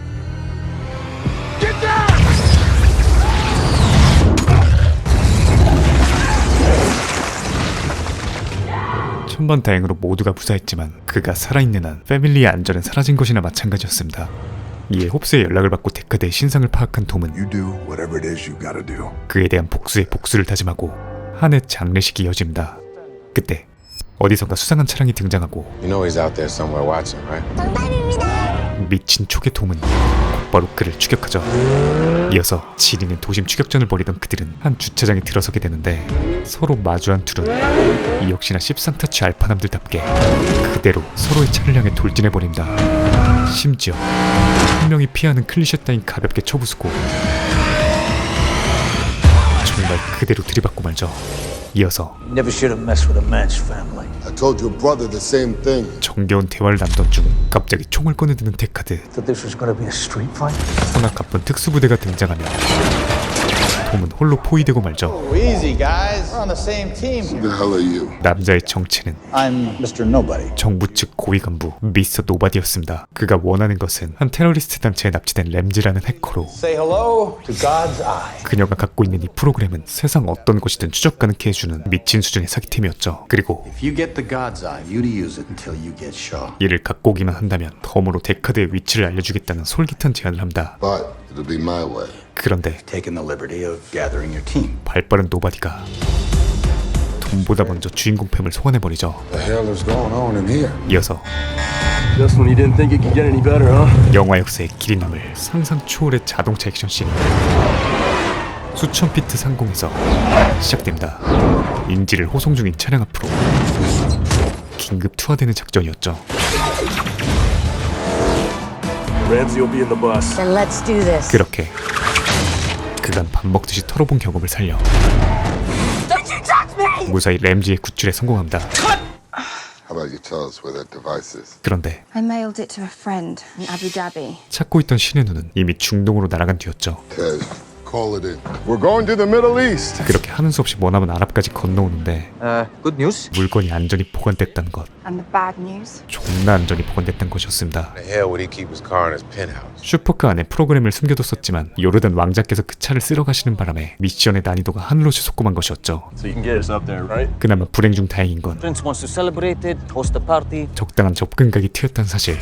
[SPEAKER 1] 천만다행으로 모두가 무사했지만 그가 살아있는 한 패밀리의 안전은 사라진 것이나 마찬가지였습니다. 이에 홉스의 연락을 받고 데카드의 신상을 파악한 톰은
[SPEAKER 4] You do whatever it is you gotta do.
[SPEAKER 1] 그에 대한 복수에 복수를 다짐하고 한의 장례식이 이어집니다. 그때 어디선가 수상한 차량이 등장하고
[SPEAKER 14] You know he's out there somewhere watching, right?
[SPEAKER 1] 미친 촉의 톰은 곧바로 그를 추격하죠. 이어서 지리는 도심 추격전을 벌이던 그들은 한 주차장에 들어서게 되는데 서로 마주한 둘은 이 역시나 십상타치 알파남들답게 그대로 서로의 차를 향해 돌진해버립니다. 심지어 한 명이 피하는 클리셰 따윈 가볍게 쳐부수고 정말 그대로 들이받고 말죠. 이어서
[SPEAKER 16] Never should have messed with a man's family.
[SPEAKER 3] I told your brother the same thing.
[SPEAKER 1] 정겨운 대화를 나누던 중 갑자기 총을 꺼내드는 데카드.
[SPEAKER 16] Thought this was gonna be a street fight?
[SPEAKER 1] 허나 가쁜 특수부대가 등장하며 톰은 홀로 포위되고 말죠.
[SPEAKER 9] Easy, guys. We're on the same team.
[SPEAKER 3] Who the hell are you?
[SPEAKER 1] 남자의 정체는
[SPEAKER 9] I'm Mr. Nobody.
[SPEAKER 1] 정부 측 고위 간부 미스터 노바디였습니다. 그가 원하는 것은 한 테러리스트 단체에 납치된 램지라는 해커로
[SPEAKER 9] Say hello to God's eye.
[SPEAKER 1] 그녀가 갖고 있는 이 프로그램은 세상 어떤 것이든 추적 가능케 해주는 미친 수준의 사기템이었죠. 그리고
[SPEAKER 9] If you get the God's eye, you to use it until you get shot.
[SPEAKER 1] 이를 갖고 오기만 한다면 덤으로 데카드의 위치를 알려주겠다는 솔깃한 제안을 합니다.
[SPEAKER 3] But it'll be my way.
[SPEAKER 1] 그런데
[SPEAKER 9] Taking the liberty of gathering your team.
[SPEAKER 1] 발빠른 노바디가 돈보다 먼저 주인공 팸을 소환해버리죠.
[SPEAKER 3] The hell is going on in here?
[SPEAKER 1] 이어서
[SPEAKER 6] Just when you didn't think it could get any better, huh?
[SPEAKER 1] 영화 역사의 길이 남을 상상 초월의 자동차 액션씬이 수천 피트 상공에서 시작됩니다. 인지를 호송 중인 차량 앞으로 긴급 투하되는 작전이었죠.
[SPEAKER 6] Ramsey will be in the bus.
[SPEAKER 11] Then let's do this.
[SPEAKER 1] 그렇게 그간 밥 먹듯이 털어본 경험을 살려 무사히 램지의 구출에 성공합니다.
[SPEAKER 3] How about you tell us where that device is?
[SPEAKER 1] 그런데
[SPEAKER 5] I mailed it to a friend in Abu Dhabi.
[SPEAKER 1] 찾고 있던 신의 눈은 이미 중동으로 날아간 뒤였죠.
[SPEAKER 3] Ted, call it in. We're going to the Middle East.
[SPEAKER 1] 그렇게 하는 수 없이 머나먼 아랍까지 건너오는데
[SPEAKER 16] Good news?
[SPEAKER 1] 물건이 안전히 보관됐다는 것,
[SPEAKER 5] And the bad news?
[SPEAKER 1] 존나 안전히 보관됐다는 것이었습니다.
[SPEAKER 14] The hell would he keep his car in his penthouse?
[SPEAKER 1] 슈퍼카 안에 프로그램을 숨겨뒀었지만 요르단 왕자께서 그 차를 쓸어 가시는 바람에 미션의 난이도가 하늘로 솟구만 것이었죠.
[SPEAKER 6] So you can get us up there, right?
[SPEAKER 1] 그나마 불행 중 다행인 건
[SPEAKER 16] Prince wants to celebrate it, host a party.
[SPEAKER 1] 적당한 접근각이 튀었다는 사실.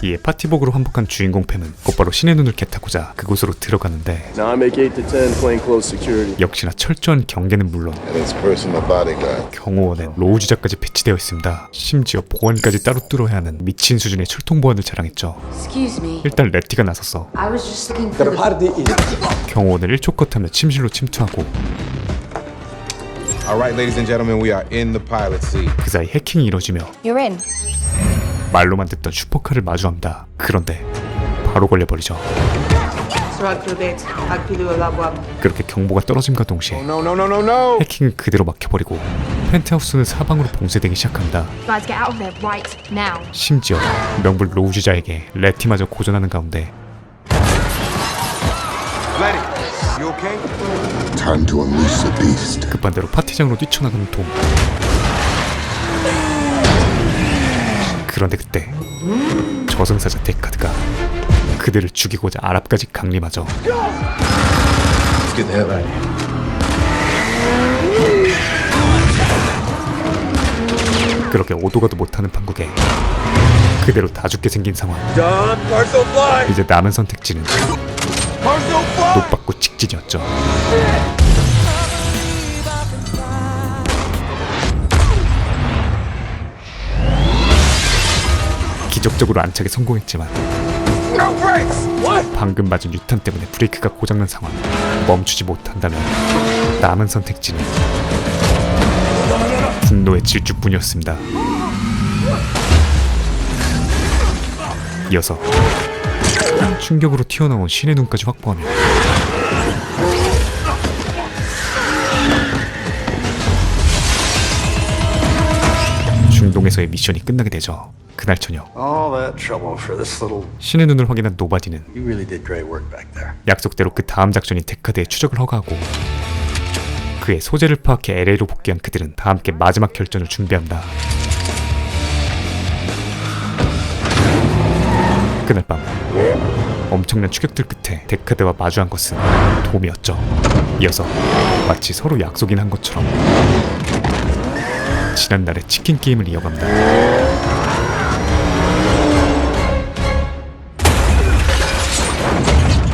[SPEAKER 1] 이에 파티복으로 환복한 주인공 팸은 곧바로 신의 눈을 개타고자 그곳으로 들어가는데
[SPEAKER 6] Now I make 8 to 10 plainclothes security.
[SPEAKER 1] 역시나 철저한 경계는 물론
[SPEAKER 3] And his personal bodyguard.
[SPEAKER 1] 경호원엔 로우 주자까지 배치되어 있습니다. 심지어 보안까지 따로 뚫어야 하는 미친 수준의 철통 보안을 자랑했죠.
[SPEAKER 5] Excuse me.
[SPEAKER 1] 일단 레티가 나서서
[SPEAKER 5] I was just looking for the
[SPEAKER 16] party is.
[SPEAKER 1] 경호원을 1초 컷하며 침실로 침투하고
[SPEAKER 14] All right, ladies and gentlemen, we are in the pilot seat.
[SPEAKER 1] 그 사이 해킹이 이뤄지며
[SPEAKER 5] You're in.
[SPEAKER 1] 말로만 듣던 슈퍼카를 마주합니다. 그런데 바로 걸려버리죠. 그렇게 경보가 떨어짐과 동시에
[SPEAKER 3] No, no, no, no, no.
[SPEAKER 1] 해킹은 그대로 막혀버리고 펜트하우스는 사방으로 봉쇄되기 시작합니다.
[SPEAKER 5] Guys, get out of there right now.
[SPEAKER 1] 심지어 명불 로우주자에게 레티마저 고전하는 가운데
[SPEAKER 14] Letty, you okay?
[SPEAKER 3] Time to unleash the beast.
[SPEAKER 1] 급한 대로 파티장으로 뛰쳐나가는 톰. 그런데 그때 저승사자 데카드가 그들을 죽이고자 아랍까지 강림하죠. 그렇게 오도 가도 못하는 판국에 그대로 다 죽게 생긴 상황. 이제 남은 선택지는 노받고 직진이었죠. 기적적으로 안착에 성공했지만 방금 맞은 유탄 때문에 브레이크가 고장난 상황. 멈추지 못한다면 남은 선택지는 분노의 질주뿐이었습니다. 이어서 충격으로 튀어나온 신의 눈까지 확보하며 중동에서의 미션이 끝나게 되죠. 그날 저녁 신의 눈을 확인한 노바디는 약속대로 그 다음 작전인 데카드의 추적을 허가하고 그의 소재를 파악해 LA로 복귀한 그들은 다 함께 마지막 결전을 준비한다. 그날 밤 엄청난 추격들 끝에 데카드와 마주한 것은 돔이었죠. 이어서 마치 서로 약속인 한 것처럼 지난날의 치킨 게임을 이어갑니다.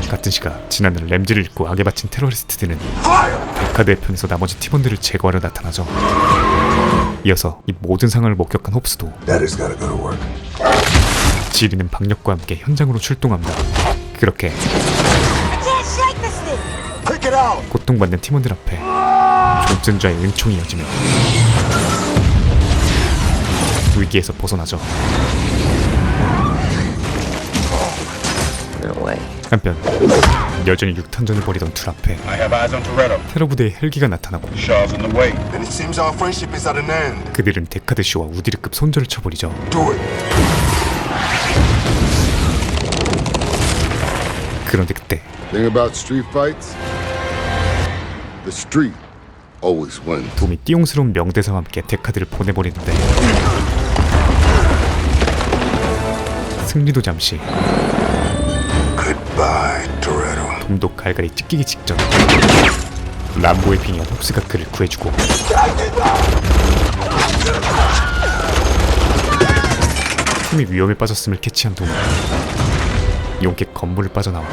[SPEAKER 1] 같은 시각 지난날 램지를 입고 악에 바친 테러리스트들은 데카드의 편에서 나머지 팀원들을 제거하려 나타나죠. 이어서 이 모든 상황을 목격한 홉스도 지리는 박력과 함께 현장으로 출동합니다. 그렇게 고통받는 팀원들 앞에 존슨자의 은총이 이어지며 위기에서 벗어나죠. 한편 여전히 육탄전을 벌이던 둘 앞에 테러 부대의 헬기가 나타나고 그들은 데카드 씨와 우디르급 손절을 쳐버리죠. 그런데 그때 돔이 띠용스러운 명대사와 함께 데카드를 보내버리는데 승리도 잠시 돔도 갈갈이 찢기기 직전 람보의 빙의한 홉스가 그를 구해주고 팀이 위험에 빠졌음을 캐치한 돔은 용케 건물을 빠져나와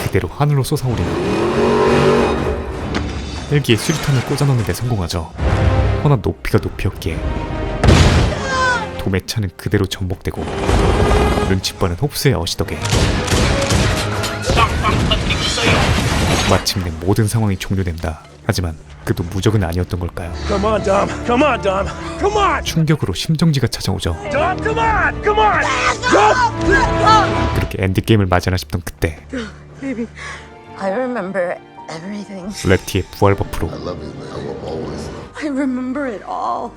[SPEAKER 1] 그대로 하늘로 솟아오르는 헬기에 수류탄을 꽂아넣는 데 성공하죠. 허나 높이가 높이였기에 돔의 차는 그대로 전복되고 눈치 빠른 홉스의 어시덕에 마침내 모든 상황이 종료된다. 하지만 그도 무적은 아니었던 걸까요?
[SPEAKER 6] Come on, Dom. Come on, Dom. Come on.
[SPEAKER 1] 충격으로 심정지가 찾아오죠.
[SPEAKER 6] Dom, come on. Come on. Dom.
[SPEAKER 1] 그렇게 엔드게임을 맞이하나 싶던 그때
[SPEAKER 11] Baby, I remember everything.
[SPEAKER 1] 레티의 부활 버프로
[SPEAKER 11] I remember it all.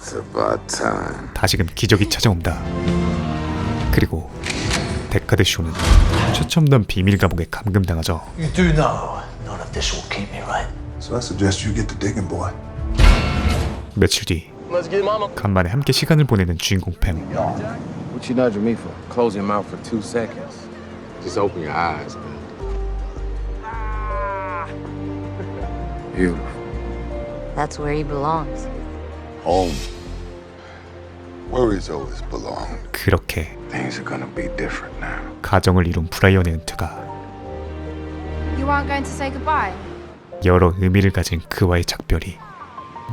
[SPEAKER 1] 다시금 기적이 찾아온다. 그리고 데카드 쇼는 최첨단 비밀 감옥에 감금당하죠.
[SPEAKER 16] You do know none of this will keep me, right?
[SPEAKER 4] So I suggest you get to digging, boy.
[SPEAKER 1] 며칠 뒤 간만에 함께 시간을 보내는 주인공 팸.
[SPEAKER 14] What you nudging me for? Close your mouth for 2 seconds. Just open your eyes, man. Beautiful.
[SPEAKER 11] That's where he belongs.
[SPEAKER 3] Home. Where he's always belonged.
[SPEAKER 1] 그렇게
[SPEAKER 3] Things are gonna be different now.
[SPEAKER 1] 가정을 이룬 브라이언의 은퇴가
[SPEAKER 5] You aren't going to say goodbye?
[SPEAKER 1] 여러 의미를 가진 그와의 작별이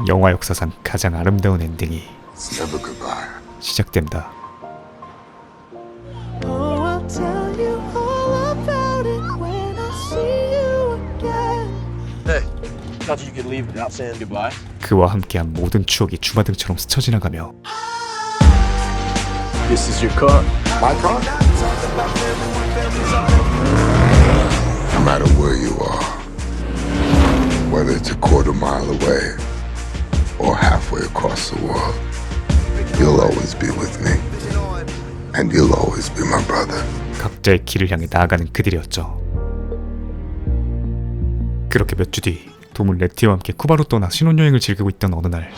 [SPEAKER 1] 영화 역사상 가장 아름다운 엔딩이
[SPEAKER 3] It's never goodbye.
[SPEAKER 1] 시작된다.
[SPEAKER 17] Oh, I'll tell you all about it when I see you again.
[SPEAKER 6] Hey, thought you could leave without saying goodbye.
[SPEAKER 1] 그와 함께한 모든 추억이 주마등처럼 스쳐 지나가며
[SPEAKER 6] This is your car.
[SPEAKER 3] My car? No matter where you are, whether it's a quarter mile away or halfway across the world, you'll always be with me. And you'll always be my brother.
[SPEAKER 1] 각자의 길을 향해 나아가는 그들이었죠. 그렇게 몇 주 뒤 돔은 레티와 함께 쿠바로 떠나 신혼여행을 즐기고 있던 어느 날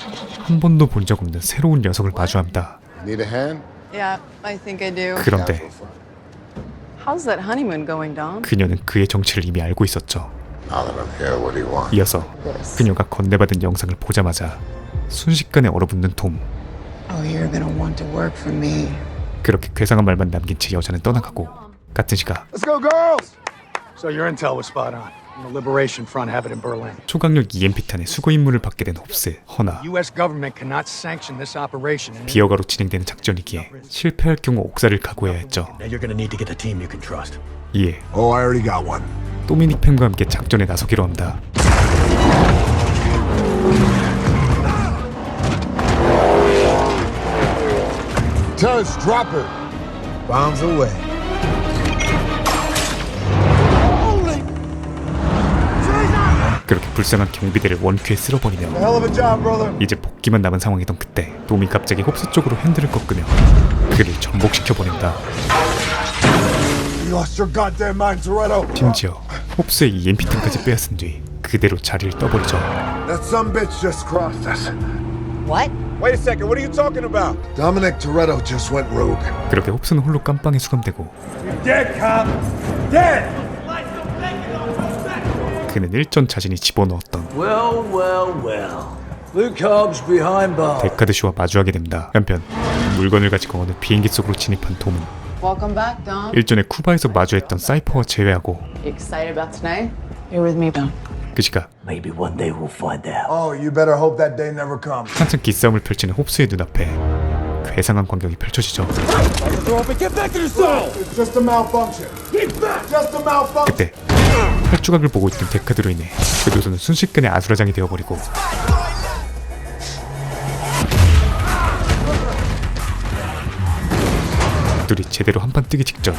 [SPEAKER 1] 한 번도 본 적 없는 새로운 녀석을 마주합니다.
[SPEAKER 3] Need a hand?
[SPEAKER 13] Yeah, I think I do.
[SPEAKER 1] 그런데
[SPEAKER 13] How's that honeymoon going, Dom?
[SPEAKER 1] 그녀는 그의 정체를 이미 알고 있었죠.
[SPEAKER 3] I'll let him hear what he wants.
[SPEAKER 1] 이어서 그녀가 건네받은 영상을 보자마자 순식간에 얼어붙는 톰.
[SPEAKER 13] Oh, you're gonna want to work for me.
[SPEAKER 1] 그렇게 괴상한 말만 남긴 채 여자는 떠나가고 같은 시각
[SPEAKER 4] Let's go, girls!
[SPEAKER 16] So your intel was spot on. The Liberation Front have it in Berlin.
[SPEAKER 1] 초강력 EMP탄의 수거 임무를 받게 된 홉스. 허나
[SPEAKER 16] U.S. government cannot sanction this operation.
[SPEAKER 1] 비허가로 진행되는 작전이기에 실패할 경우 옥사를 각오해야 했죠.
[SPEAKER 16] Now you're gonna need to get a team you can trust.
[SPEAKER 1] 이에
[SPEAKER 3] Oh, I already got one.
[SPEAKER 1] 도미닉 팸과 함께 작전에 나서기로 합니다.
[SPEAKER 3] Terrence, drop it. Bombs away.
[SPEAKER 1] 그렇게 불쌍한 경비대를 원큐에 쓸어버리며
[SPEAKER 4] Hell of a job, brother.
[SPEAKER 1] 이제 복귀만 남은 상황이던 그때 돔이 갑자기 홉스 쪽으로 핸들을 꺾으며 그를 전복시켜버린다.
[SPEAKER 4] You lost your goddamn mind, Toretto.
[SPEAKER 1] 심지어 홉스의 EMP탄까지 빼앗은 뒤 그대로 자리를 떠버리죠.
[SPEAKER 4] That sumbitch just crossed us.
[SPEAKER 11] What?
[SPEAKER 4] Wait a second, what are you talking about?
[SPEAKER 3] Dominic Toretto just went rogue.
[SPEAKER 1] 그렇게 홉스는 홀로 깜빵에 수감되고
[SPEAKER 4] You're dead, cop. Dead!
[SPEAKER 1] 그는 일전 자신이 집어넣었던
[SPEAKER 16] Well. Luke Hobbs behind bars.
[SPEAKER 1] 데카드 쇼와 마주하게 됩니다. 한편 물건을 가지고 어느 비행기 속으로 진입한 톰은
[SPEAKER 13] Welcome back, Dom.
[SPEAKER 1] 일전에 쿠바에서 마주했던 사이퍼와 제외하고
[SPEAKER 13] You excited about tonight? You're with me, Dom.
[SPEAKER 1] 그 시각
[SPEAKER 16] Maybe one day we'll find out.
[SPEAKER 4] Oh, you better hope that day never comes.
[SPEAKER 1] 한창 기싸움을 펼치는 홉스의 눈앞에 괴상한 광경이 펼쳐지죠.
[SPEAKER 4] Get back to the cell! It's just a malfunction. Get back! Just a malfunction.
[SPEAKER 1] 그때 팔조각을 보고 있던 데카드로 인해 교도소는 순식간에 아수라장이 되어버리고 둘이 제대로 한판 뜨기 직전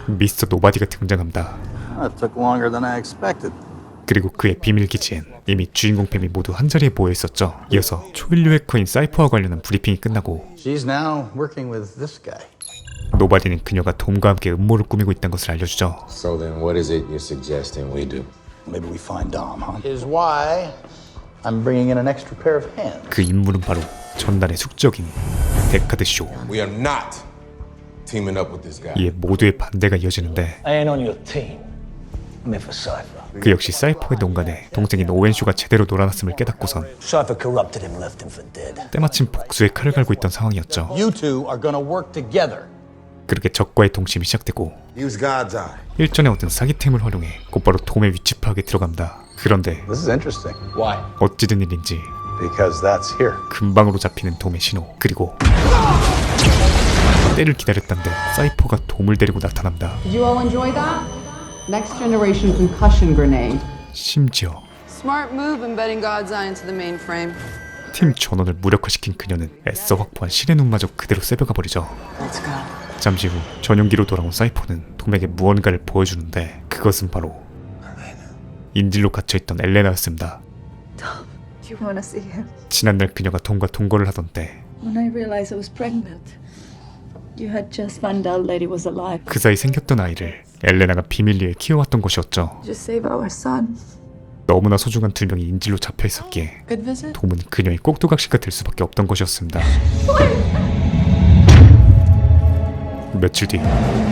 [SPEAKER 1] 미스터 노바디가 등장합니다.
[SPEAKER 9] That took longer than I expected.
[SPEAKER 1] 그리고 그의 비밀 기지엔 이미 주인공 팸이 모두 한자리에 모여 있었죠. 이어서 초인류 해커인 사이퍼와 관련한 브리핑이 끝나고
[SPEAKER 9] She's now working with this guy.
[SPEAKER 1] 노바디는 그녀가 돔과 함께 음모를 꾸미고 있다는 것을 알려주죠.
[SPEAKER 14] So then what is it you're suggesting we do?
[SPEAKER 16] Maybe we find Dom, huh?
[SPEAKER 9] Is why I'm bringing in an extra pair of hands.
[SPEAKER 1] 그 인물은 바로 전날의 숙적인 데카드 쇼.
[SPEAKER 14] We are not teaming up with this guy.
[SPEAKER 1] 이에 모두의 반대가 이어지는데
[SPEAKER 16] I ain't on your team. I'm in for Cypher.
[SPEAKER 1] 그 역시 사이퍼의 농간에 동생인 오웬 쇼가 제대로 놀아났음을 깨닫고선
[SPEAKER 16] Cypher corrupted him, left him for dead.
[SPEAKER 1] 때마침 복수의 칼을 갈고 있던 상황이었죠.
[SPEAKER 9] You two are gonna work together.
[SPEAKER 1] 그렇게 적과의 동침이 시작되고
[SPEAKER 3] Use God's eye.
[SPEAKER 1] 일전에 얻은 사기템을 활용해 곧바로 돔의 위치 파악에 들어갑니다. 그런데
[SPEAKER 9] This is interesting. Why?
[SPEAKER 1] 어찌된 일인지
[SPEAKER 9] Because that's here.
[SPEAKER 1] 금방으로 잡히는 돔의 신호, 그리고 때를 기다렸단데 사이퍼가 돔을 데리고 나타납니다.
[SPEAKER 13] Did you all enjoy that? Next generation concussion grenade.
[SPEAKER 1] 심지어
[SPEAKER 13] Smart move embedding God's eye into the mainframe.
[SPEAKER 1] 팀 전원을 무력화시킨 그녀는 애써 확보한 신의 눈마저 그대로 새벽가 버리죠.
[SPEAKER 13] Let's go.
[SPEAKER 1] 잠시 후 전용기로 돌아온 사이퍼는 돔에게 무언가를 보여주는데 그것은 바로 인질로 갇혀있던 엘레나였습니다.
[SPEAKER 18] Do you want to see him?
[SPEAKER 1] 지난날 그녀가 돔과 동거를 하던 때
[SPEAKER 18] When I realized I was pregnant, you had just found out Lady was alive.
[SPEAKER 1] 그 사이 생겼던 아이를 엘레나가 비밀리에 키워왔던 것이었죠.
[SPEAKER 18] Just save our son.
[SPEAKER 1] 너무나 소중한 두 명이 인질로 잡혀있었기에
[SPEAKER 13] Good visit?
[SPEAKER 1] 돔은 그녀의 꼭두각시가 될 수밖에 없던 것이었습니다. 며칠 뒤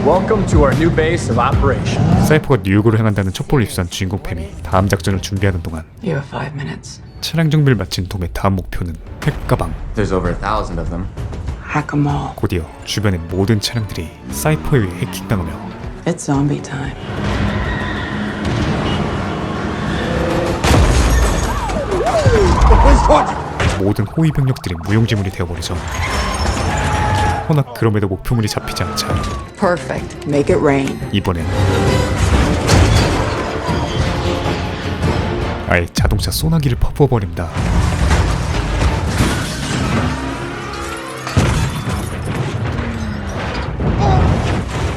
[SPEAKER 15] Welcome to our new base of operation.
[SPEAKER 1] 사이퍼가 뉴욕으로 향한다는 첩보를 입수한 주인공 팸이 다음 작전을 준비하는 동안
[SPEAKER 13] You have 5 minutes.
[SPEAKER 1] 차량 정비를 마친 돔의 다음 목표는 핵가방.
[SPEAKER 12] There's over 1,000 of them.
[SPEAKER 13] Hack 'em all.
[SPEAKER 1] 곧이어 주변의 모든 차량들이 사이퍼에 의해 해킹당하며
[SPEAKER 13] It's zombie time.
[SPEAKER 1] 모든 호위 병력들이 무용지물이 되어버리죠. 허나 그럼에도 목표물이 잡히지 않자
[SPEAKER 13] Perfect. Make it rain.
[SPEAKER 1] 이번엔 아예 자동차 소나기를 퍼부어버립니다.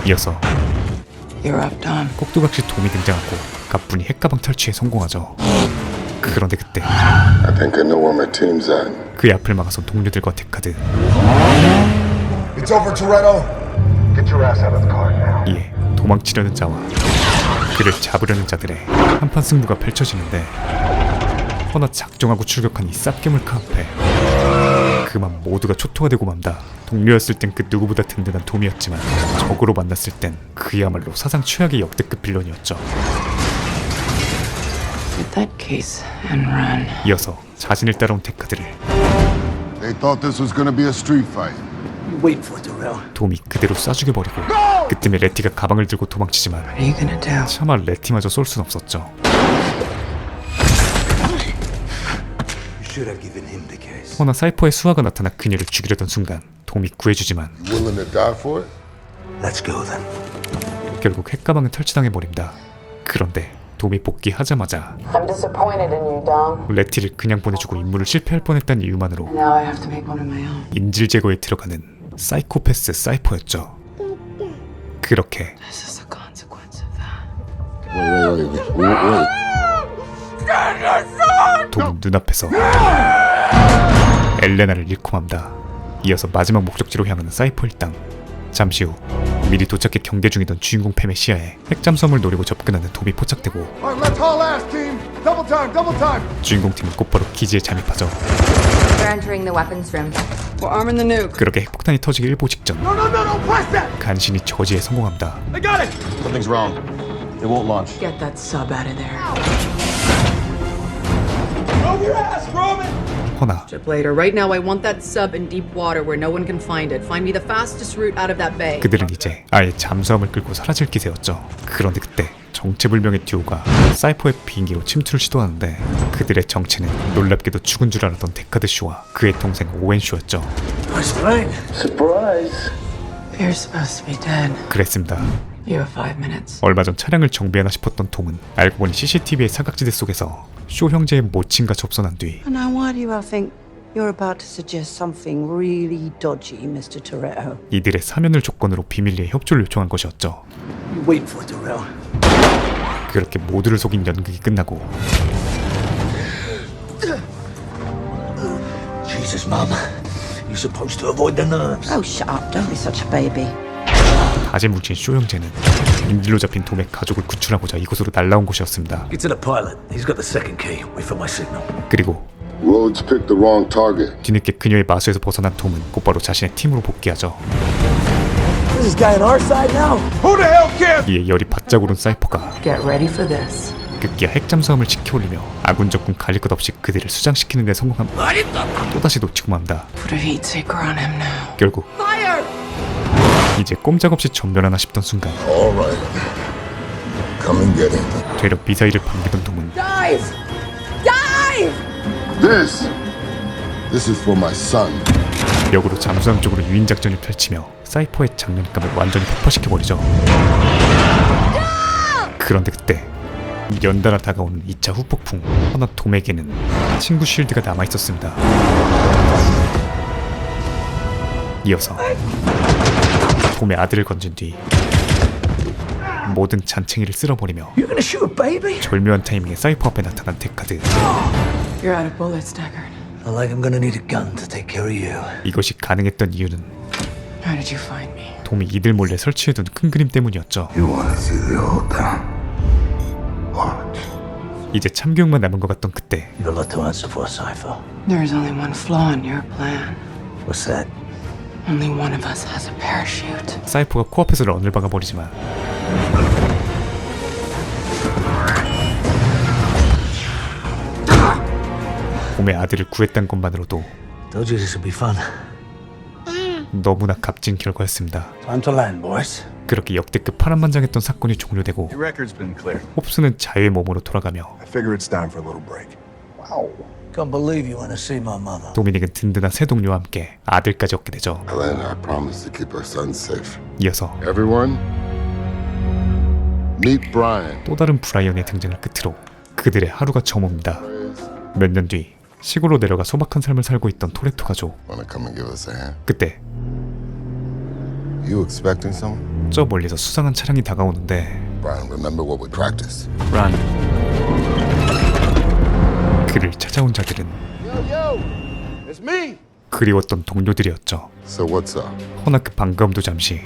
[SPEAKER 1] 이어서
[SPEAKER 13] You're up, Dom.
[SPEAKER 1] 꼭두각시 돔이 등장하고 가뿐히 핵가방 탈취에 성공하죠. 그런데 그때
[SPEAKER 3] I think I know where my team's at.
[SPEAKER 1] 그의 앞을 막아선 동료들과 데카드.
[SPEAKER 4] It's over, Toretto. Get your ass out of the car now.
[SPEAKER 1] 이에 도망치려는 자와 그를 잡으려는 자들의 한판 승부가 펼쳐지는데 허나 작정하고 출격한 이 쌉괴물카 앞에 그 그만 모두가 초토화 되고 맙니다. 동료였을 땐 그 누구보다 든든한 돔이었지만 적으로 만났을 땐 그야말로 사상 최악의 역대급 빌런이었죠. 이어서 자신을 따라온 데카드를
[SPEAKER 3] They thought this was gonna be a street fight.
[SPEAKER 16] Wait for it, Darrell.
[SPEAKER 1] 돔이 그대로 쏴 죽여버리고 그때문에 레티가 가방을 들고 도망치지만 차마 레티마저 쏠 순 없었죠. 허나 사이퍼의 수하가 나타나 그녀를 죽이려던 순간 돔이 구해주지만
[SPEAKER 3] Willing to die for it?
[SPEAKER 16] Let's go then.
[SPEAKER 1] 결국 핵가방은 탈취당해버립니다. 그런데 돔이 복귀하자마자
[SPEAKER 11] I'm disappointed in you, Dom.
[SPEAKER 1] 레티를 그냥 보내주고 임무를 실패할 뻔했다는 이유만으로
[SPEAKER 11] Now I have to make one of my own.
[SPEAKER 1] 인질 제거에 들어가는 사이코패스 사이퍼였죠. 그렇게
[SPEAKER 11] This is the consequence of that.
[SPEAKER 1] 돔은 눈앞에서 엘레나를 잃고 맙니다. 이어서 마지막 목적지로 향하는 사이퍼 일당. 잠시 후 미리 도착해 경계 중이던 주인공 팸의 시야에 핵잠수함을 노리고 접근하는 돔이 포착되고
[SPEAKER 4] Alright, let's haul ass, team. Double time, double time.
[SPEAKER 1] 주인공 팀은 곧바로 기지에 잠입하죠.
[SPEAKER 5] We're entering the weapons room.
[SPEAKER 13] We're arming the nuke.
[SPEAKER 1] 그렇게 핵폭탄이 터지기 일보 직전
[SPEAKER 4] No, press that.
[SPEAKER 1] 간신히 저지에 성공합니다.
[SPEAKER 4] I got it.
[SPEAKER 8] Something's wrong. It won't launch.
[SPEAKER 13] Get that sub out of there.
[SPEAKER 4] Move your ass, Roman.
[SPEAKER 1] 허나
[SPEAKER 13] Later. Right now, I want that sub in deep water where no one can find it. Find me the fastest route out of that bay.
[SPEAKER 1] 그들은 이제 아예 잠수함을 끌고 사라질 기세였죠. 그런데 그때 정체불명의 듀오가 사이퍼의 비행기로 침투를 시도하는데 그들의 정체는 놀랍게도 죽은 줄 알았던 데카드 쇼와 그의 동생 오웬 쇼였죠.
[SPEAKER 16] Surprise.
[SPEAKER 13] You're supposed to be dead.
[SPEAKER 1] 그랬습니다.
[SPEAKER 13] You have 5 minutes.
[SPEAKER 1] 얼마 전 차량을 정비하나 싶었던 톰은 알고 보니 CCTV의 사각지대 속에서 쇼 형제의 모친과 접선한 뒤
[SPEAKER 18] Now, why do you think you're about to suggest something really dodgy, Mr. Toretto?
[SPEAKER 1] 이들의 사면을 조건으로 비밀리에 협조를 요청한 것이었죠.
[SPEAKER 16] Wait for it, Darrell.
[SPEAKER 1] 그렇게 모두를 속인 연극이 끝나고
[SPEAKER 16] Jesus, Mum. You're supposed to avoid the nerves.
[SPEAKER 18] Oh, shut up. Don't be such a baby.
[SPEAKER 1] 다시 뭉친 쇼 형제는 인질로 잡힌 돔의 가족을 구출하고자 이곳으로 날라온 곳이었습니다.
[SPEAKER 16] Get to the pilot. He's got the second key. Wait for my signal.
[SPEAKER 1] 그리고
[SPEAKER 3] Rhodes picked the wrong target.
[SPEAKER 1] 뒤늦게 그녀의 마수에서 벗어난 톰은 곧바로 자신의 팀으로 복귀하죠.
[SPEAKER 16] Is this guy on our side now?
[SPEAKER 4] Who the hell cares?
[SPEAKER 1] 이에 열이 바짝 오른 사이퍼가
[SPEAKER 13] Get ready for this.
[SPEAKER 1] 급기야 핵잠수함을 지켜올리며 아군 적군 가릴 것 없이 그들을 수장시키는 데 성공합니다. 또다시 놓치고 맙니다.
[SPEAKER 13] Put a heat seeker on him now.
[SPEAKER 1] 결국 이제 꼼짝없이 전멸하나 싶던 순간
[SPEAKER 3] Alright. Come and get it.
[SPEAKER 1] 되려 미사일을 반기던 돔은
[SPEAKER 13] Dive! Dive!
[SPEAKER 3] This is for my son.
[SPEAKER 1] 역으로 잠수함 쪽으로 유인작전을 펼치며 사이퍼의 장난감을 완전히 폭파시켜버리죠. 그런데 그때 연달아 다가오는 2차 후폭풍. 허나 돔에게는 친구 쉴드가 남아있었습니다. 이어서 돔의 아들을 건진 뒤 모든 잔챙이를 쓸어버리며
[SPEAKER 16] You're gonna shoot a baby?
[SPEAKER 1] 절묘한 타이밍에 사이퍼 앞에 나타난 데카드.
[SPEAKER 13] You're out of bullets, Deckard.
[SPEAKER 16] I like I'm gonna need a gun to take care of you.
[SPEAKER 1] 이것이 가능했던 이유는
[SPEAKER 13] How did you find me?
[SPEAKER 1] 돔이 이들 몰래 설치해둔 큰 그림 때문이었죠.
[SPEAKER 3] You wanna see the old town? Watch.
[SPEAKER 1] 이제 참교육만 남은 것 같던 그때
[SPEAKER 16] You've a lot to answer for, Cypher.
[SPEAKER 13] There's only one flaw in your plan.
[SPEAKER 16] What's that?
[SPEAKER 13] Only one of us has a parachute.
[SPEAKER 1] 사이퍼가 코앞에서 런을 박아버리지만 돔의 아들을 구했다는 것만으로도
[SPEAKER 16] Told you this would be fun.
[SPEAKER 1] 너무나 값진 결과였습니다.
[SPEAKER 16] Time to land, boys.
[SPEAKER 1] 그렇게 역대급 파란만장했던 사건이 종료되고
[SPEAKER 8] Your record's been clear.
[SPEAKER 1] 홉스는 자유의 몸으로 돌아가며
[SPEAKER 4] I figure it's time for a little break. Wow.
[SPEAKER 16] Can't believe you went to see my mother.
[SPEAKER 1] 도미닉은 든든한 새 동료와 함께 아들까지 얻게 되죠.
[SPEAKER 3] Elena, I promise to keep our son safe.
[SPEAKER 1] 이어서
[SPEAKER 3] Everyone, meet Brian.
[SPEAKER 1] 또 다른 브라이언의 등장을 끝으로 그들의 하루가 저뭅니다. 몇 년 뒤 시골로 내려가 소박한 삶을 살고 있던 토레토 가족.
[SPEAKER 3] Wanna come and give us a hand?
[SPEAKER 1] 그때
[SPEAKER 3] You expecting someone?
[SPEAKER 1] 저 멀리서 수상한 차량이 다가오는데
[SPEAKER 3] Brian, remember what we practiced.
[SPEAKER 1] Run. 그를 찾아온 자들은
[SPEAKER 4] It's me.
[SPEAKER 1] 그리웠던 동료들이었죠.
[SPEAKER 3] So what's up?
[SPEAKER 1] 허나 그 반가움도 잠시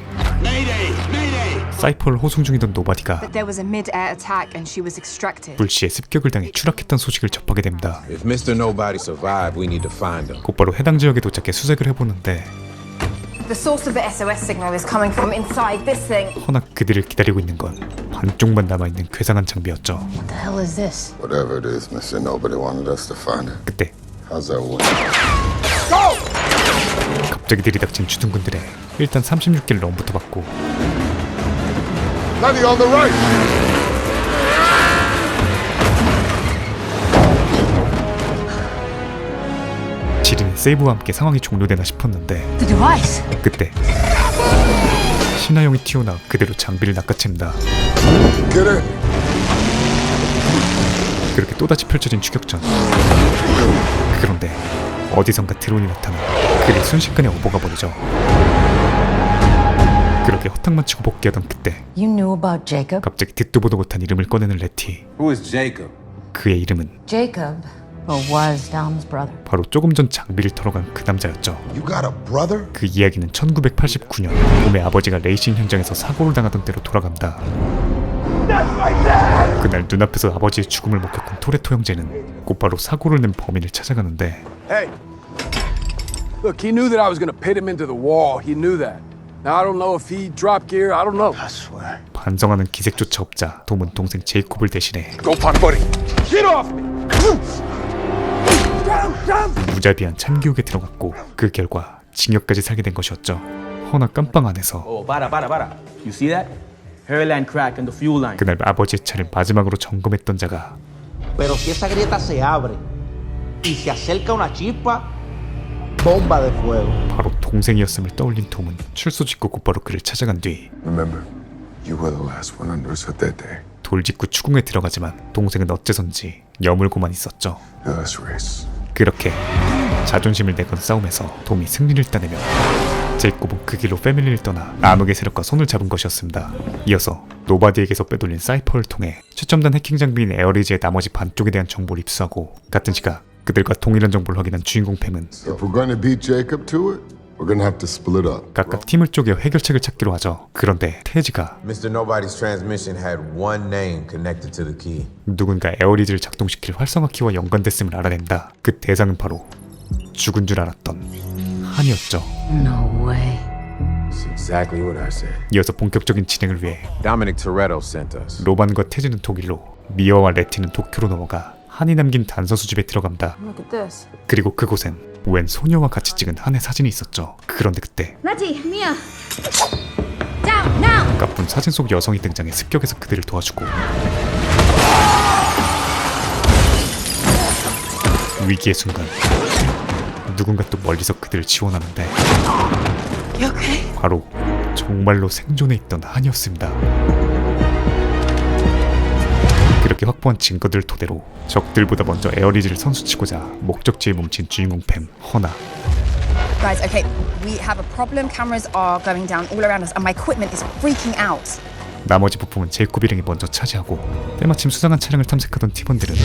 [SPEAKER 1] 사이퍼를 호송 중이던 노바디가
[SPEAKER 19] But there was a mid-air attack and she was extracted.
[SPEAKER 1] 불시에 습격을 당해 추락했던 소식을 접하게 됩니다.
[SPEAKER 14] If Mr. Nobody survived, we need to find him.
[SPEAKER 1] 곧바로 해당 지역에 도착해 수색을 해보는데
[SPEAKER 19] The source of the SOS signal is coming from inside this thing.
[SPEAKER 1] 허나 그들을 기다리고 있는 건 반쪽만 남아있는 괴상한 장비였죠.
[SPEAKER 19] What the hell is this?
[SPEAKER 3] Whatever it is, Mr. Nobody wanted us to find it.
[SPEAKER 1] 그때
[SPEAKER 3] How's that work?
[SPEAKER 1] 갑자기 들이닥친 주둔군들의 일단 36개를 럼부터 받고
[SPEAKER 3] Plenty on the right!
[SPEAKER 1] 지린의 세이브와 함께 상황이 종료되나 싶었는데
[SPEAKER 19] The device.
[SPEAKER 1] 그때 신하용이 튀어나와 그대로 장비를 낚아챕니다.
[SPEAKER 3] Get it!
[SPEAKER 1] 그렇게 또다시 펼쳐진 추격전. 그런데 어디선가 드론이 나타나 그를 순식간에 업어가 버리죠. 그렇게 허탕만 치고 복귀하던 그때
[SPEAKER 11] You knew about Jacob?
[SPEAKER 1] 갑자기 듣도 보도 못한 이름을 꺼내는 레티.
[SPEAKER 14] Who is Jacob?
[SPEAKER 1] 그의 이름은
[SPEAKER 11] Jacob, or was Dom's brother.
[SPEAKER 1] 바로 조금 전 장비를 털어간 그 남자였죠.
[SPEAKER 3] You got a brother?
[SPEAKER 1] 그 이야기는 1989년 봄에 아버지가 레이싱 현장에서 사고를 당하던 때로 돌아간다. 그날 눈앞에서 아버지의 죽음을 목격한 토레토 형제는 곧바로 사고를 낸 범인을 찾아가는데
[SPEAKER 15] Hey! Look, he knew that I was gonna pit him into the wall. He knew that. Now, I don't know if he dropped gear. I don't know. I swear.
[SPEAKER 1] 반성하는 기색조차 없자 돔은 동생 제이콥을 대신해
[SPEAKER 15] Go, punk buddy. Get off me!
[SPEAKER 1] 무자비한 참교육에 들어갔고 그 결과 징역까지 살게 된 것이었죠. 허나 깜빵 안에서
[SPEAKER 6] Oh, para. You see that? Hairline crack in the fuel line.
[SPEAKER 1] 그날 아버지의 차를 마지막으로 점검했던 자가
[SPEAKER 20] Pero si esa grieta se abre y se acerca una chispa, bomba de fuego.
[SPEAKER 1] 바로 동생이었음을 떠올린 톰은 출소 직후 곧바로 그를 찾아간 뒤
[SPEAKER 3] Remember, you were the last one under us at that day.
[SPEAKER 1] 돌직구 추궁에 들어가지만 동생은 어째선지 여물고만 있었죠.
[SPEAKER 3] Last race.
[SPEAKER 1] 그렇게 자존심을 내건 싸움에서 톰이 승리를 따내며 제이콥은 그 길로 패밀리를 떠나 암흑의 세력과 손을 잡은 것이었습니다. 이어서 노바디에게서 빼돌린 사이퍼를 통해 최첨단 해킹 장비인 에어리즈의 나머지 반쪽에 대한 정보를 입수하고 같은 시각 그들과 동일한 정보를 확인한 주인공 팸은
[SPEAKER 3] If we're gonna beat Jacob to it, we're gonna have to split up.
[SPEAKER 1] 각각 팀을 쪼개 해결책을 찾기로 하죠. 그런데 테지가
[SPEAKER 14] Mr. Nobody's transmission had one name connected to the key.
[SPEAKER 1] 누군가 에어리즈를 작동시킬 활성화 키와 연관됐음을 알아낸다. 그 대상은 바로 죽은 줄 알았던 한이었죠.
[SPEAKER 11] No way.
[SPEAKER 14] That's exactly what I said.
[SPEAKER 1] 이어서 본격적인 진행을 위해
[SPEAKER 14] Dominic Toretto sent us.
[SPEAKER 1] 로반과 테즈는 독일로, 미어와 레티는 도쿄로 넘어가 한이 남긴 단서수 집에 들어갑니다.
[SPEAKER 19] Look at this.
[SPEAKER 1] 그리고 그곳엔 웬 소녀와 같이 찍은 한의 사진이 있었죠. 그런데 그때
[SPEAKER 5] Letty, Mia. Down, now.
[SPEAKER 1] 가쁜 사진 속 여성이 등장해 습격해서 그들을 도와주고 위기의 순간 누군가 또 멀리서 그들을 지원하는데 바로 정말로 생존해 있던 한이었습니다. 그렇게 확보한 증거들을 토대로 적들보다 먼저 에어리즈를 선수치고자 목적지에 뭉친 주인공 팸 허나.
[SPEAKER 19] Guys, okay, we have a problem. Cameras are going down all around us and my equipment is freaking out.
[SPEAKER 1] 나머지 부품은 제이콥 일행이 먼저 차지하고 때마침 수상한 차량을 탐색하던 팀원들은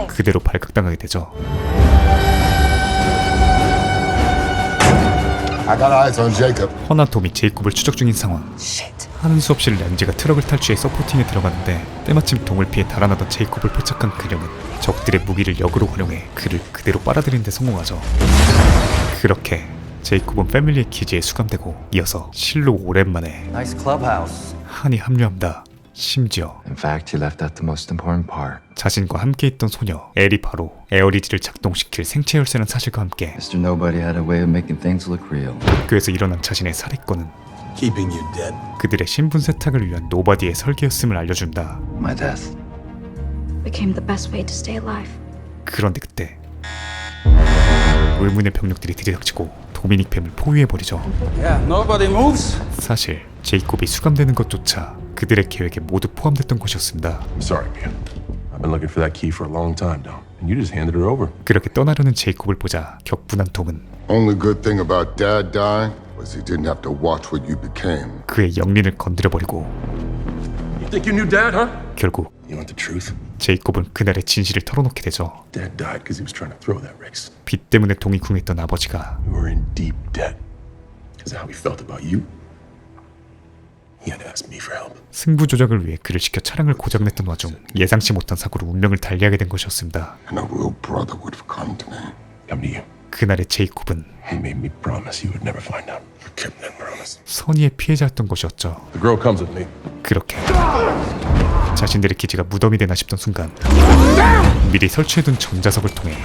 [SPEAKER 1] 그대로 발각당하게 되죠.
[SPEAKER 3] I got eyes on Jacob.
[SPEAKER 1] 허나 톰이 제이콥을 추적 중인 상황. 하는 수 없이 램지가 트럭을 탈취해 서포팅에 들어가는데 때마침 동을 피해 달아나던 제이콥을 포착한 그녀는 적들의 무기를 역으로 활용해 그를 그대로 빨아들이는 데 성공하죠. 그렇게 제이콥은 패밀리의 기지에 수감되고 이어서 실로 오랜만에
[SPEAKER 12] Nice clubhouse.
[SPEAKER 1] 한이 합류합니다. 심지어
[SPEAKER 12] In fact, he left out the most important part.
[SPEAKER 1] 자신과 함께 있던 소녀 엘이 바로 에어리즈를 작동시킬 생체 열쇠라는 사실과 함께
[SPEAKER 12] Mr. Nobody had a way of making things look real.
[SPEAKER 1] 학교에서 일어난 자신의 살해건은
[SPEAKER 15] Keeping you dead.
[SPEAKER 1] 그들의 신분 세탁을 위한 노바디의 설계였음을 알려준다.
[SPEAKER 12] My death.
[SPEAKER 5] Became the best way to stay alive.
[SPEAKER 1] 그런데 그때 의문의 병력들이 들이닥치고 도미닉 팸을 포위해버리죠.
[SPEAKER 15] Yeah, nobody moves.
[SPEAKER 1] 사실 제이콥이 수감되는 것조차 그들의 계획에 모두 포함됐던 것이었습니다.
[SPEAKER 8] I'm sorry, Mia. I've been looking for that key for a long time now, and you just handed it over.
[SPEAKER 1] 그렇게 떠나려는 제이콥을 보자 격분한 톰은
[SPEAKER 3] Only good thing about Dad dying was he didn't have to watch what you became.
[SPEAKER 1] 그의 영린을 건드려버리고
[SPEAKER 8] You think you knew Dad, huh?
[SPEAKER 1] 결국
[SPEAKER 8] You want the truth?
[SPEAKER 1] 제이콥은 그날의 진실을 털어놓게 되죠.
[SPEAKER 8] Dad died because he was trying to throw that race.
[SPEAKER 1] 빚 때문에 동이 궁했던 아버지가
[SPEAKER 8] We were in deep debt. Is that how he felt about you? He had to ask me for help.
[SPEAKER 1] 승부 조작을 위해 그를 시켜 차량을 고장냈던 와중 예상치 못한 사고로 운명을 달리하게 된 것이었습니다.
[SPEAKER 3] And a real brother would have come to me.
[SPEAKER 8] Come to you.
[SPEAKER 1] 그날의 제이콥은
[SPEAKER 8] He made me promise he would never find out. I kept that promise.
[SPEAKER 1] 선의의 피해자였던 것이었죠.
[SPEAKER 8] The girl comes with me.
[SPEAKER 1] 그렇게 자신들의 기지가 무덤이 되나 싶던 순간 미리 설치해둔 전자석을 통해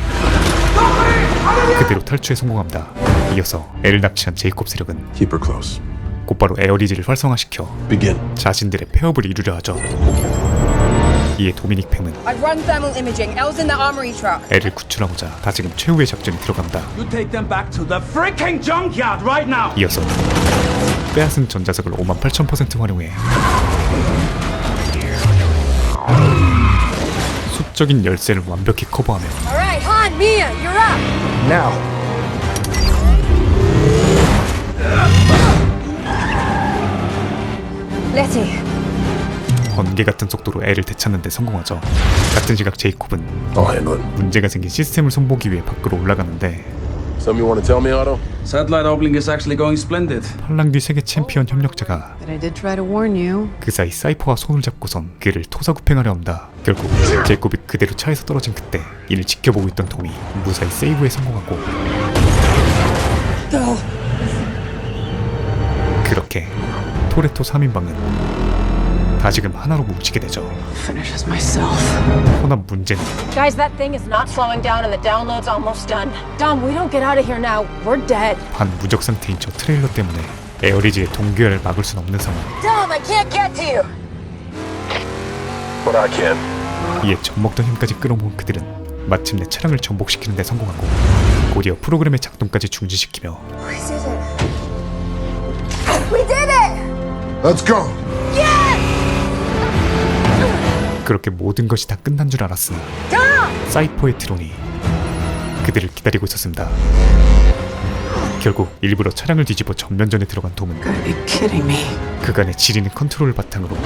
[SPEAKER 1] 그대로 탈출에 성공합니다. 이어서 애를 납치한 제이콥 세력은
[SPEAKER 8] Keep her close.
[SPEAKER 1] 곧바로 에어리지를 활성화시켜
[SPEAKER 8] Begin.
[SPEAKER 1] 자신들의 폐업을 이루려 하죠. 이에 도미닉 팸은
[SPEAKER 19] I've run thermal imaging. Elle's in the armory truck.
[SPEAKER 1] 애를 구출하고자 다시금 최후의 작전이 들어갑니다.
[SPEAKER 9] You take them back to the freaking junkyard right now.
[SPEAKER 1] 이어서 빼앗은 전자석을 58,000% 활용해 수적인 열쇠를 완벽히 커버하며
[SPEAKER 19] Alright, Han, Mia, you're up.
[SPEAKER 15] Now.
[SPEAKER 19] Letty.
[SPEAKER 1] 번개 같은 속도로 애를 되찾는 데 성공하죠. 같은 시각 제이콥은 문제가 생긴 시스템을 손보기 위해 밖으로 올라가는데
[SPEAKER 8] Something you want to tell me, Otto?
[SPEAKER 9] Satellite uplink is actually going splendid.
[SPEAKER 1] 팔랑귀 세계 챔피언 협력자가
[SPEAKER 10] But I did try to warn you.
[SPEAKER 1] 그 사이 사이퍼와 손을 잡고선 그를 토사구팽하려 합니다. 결국 제이콥이 그대로 차에서 떨어진 그때 이를 지켜보고 있던 톰이 무사히 세이브에 성공하고 그렇게 토레토 3인방은 다시금 하나로 뭉치게 되죠.
[SPEAKER 10] Finishes myself.
[SPEAKER 1] 허나 문제는
[SPEAKER 5] Guys, that thing is not slowing down and the download's almost done. Dom, we don't get out of here now. We're dead.
[SPEAKER 1] 반무적 상태인 저 트레일러 때문에 에어리지의 동기화를 막을 순 없는 상황.
[SPEAKER 5] Dom, I can't get to you.
[SPEAKER 8] But I can.
[SPEAKER 1] 이에 젖먹던 힘까지 끌어모은 그들은 마침내 차량을 전복시키는 데 성공하고 곧이어 프로그램의 작동까지 중지시키며
[SPEAKER 19] We did it. We did it.
[SPEAKER 3] Let's go.
[SPEAKER 1] 그렇게 모든 것이 다 끝난 줄 알았으나 사이퍼의 드론이 그들을 기다리고 있었습니다. 결국 일부러 차량을 뒤집어 전면전에 들어간 돔은 그간의 지리는 컨트롤을 바탕으로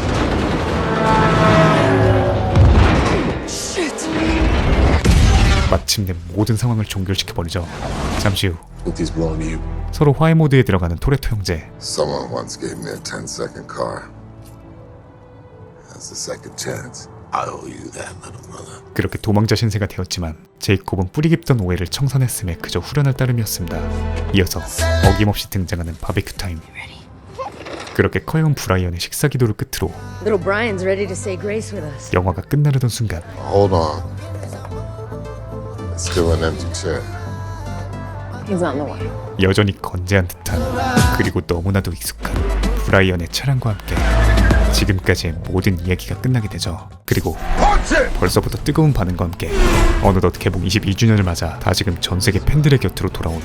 [SPEAKER 1] 마침내 모든 상황을 종결시켜버리죠. 잠시 후 서로 화해 모드에 들어가는 토레토 형제.
[SPEAKER 3] Someone once gave me a 10-second car. That's a second chance. I owe you that, little brother.
[SPEAKER 1] 그렇게 도망자 신세가 되었지만 제이콥은 뿌리 깊던 오해를 청산했음에 그저 후련할 따름이었습니다. 이어서 어김없이 등장하는 바베큐 타임. 그렇게 커다란 브라이언의 식사 기도를 끝으로
[SPEAKER 5] Little Brian's ready to say grace with us.
[SPEAKER 1] 영화가 끝나려던 순간
[SPEAKER 3] Hold on. It's still an empty chair.
[SPEAKER 5] He's on the way.
[SPEAKER 1] 여전히 건재한 듯한 그리고 너무나도 익숙한 브라이언의 차량과 함께 지금까지의 모든 이야기가 끝나게 되죠. 그리고 벌써부터 뜨거운 반응과 함께 어느덧 개봉 22주년을 맞아 다시금 전세계 팬들의 곁으로 돌아온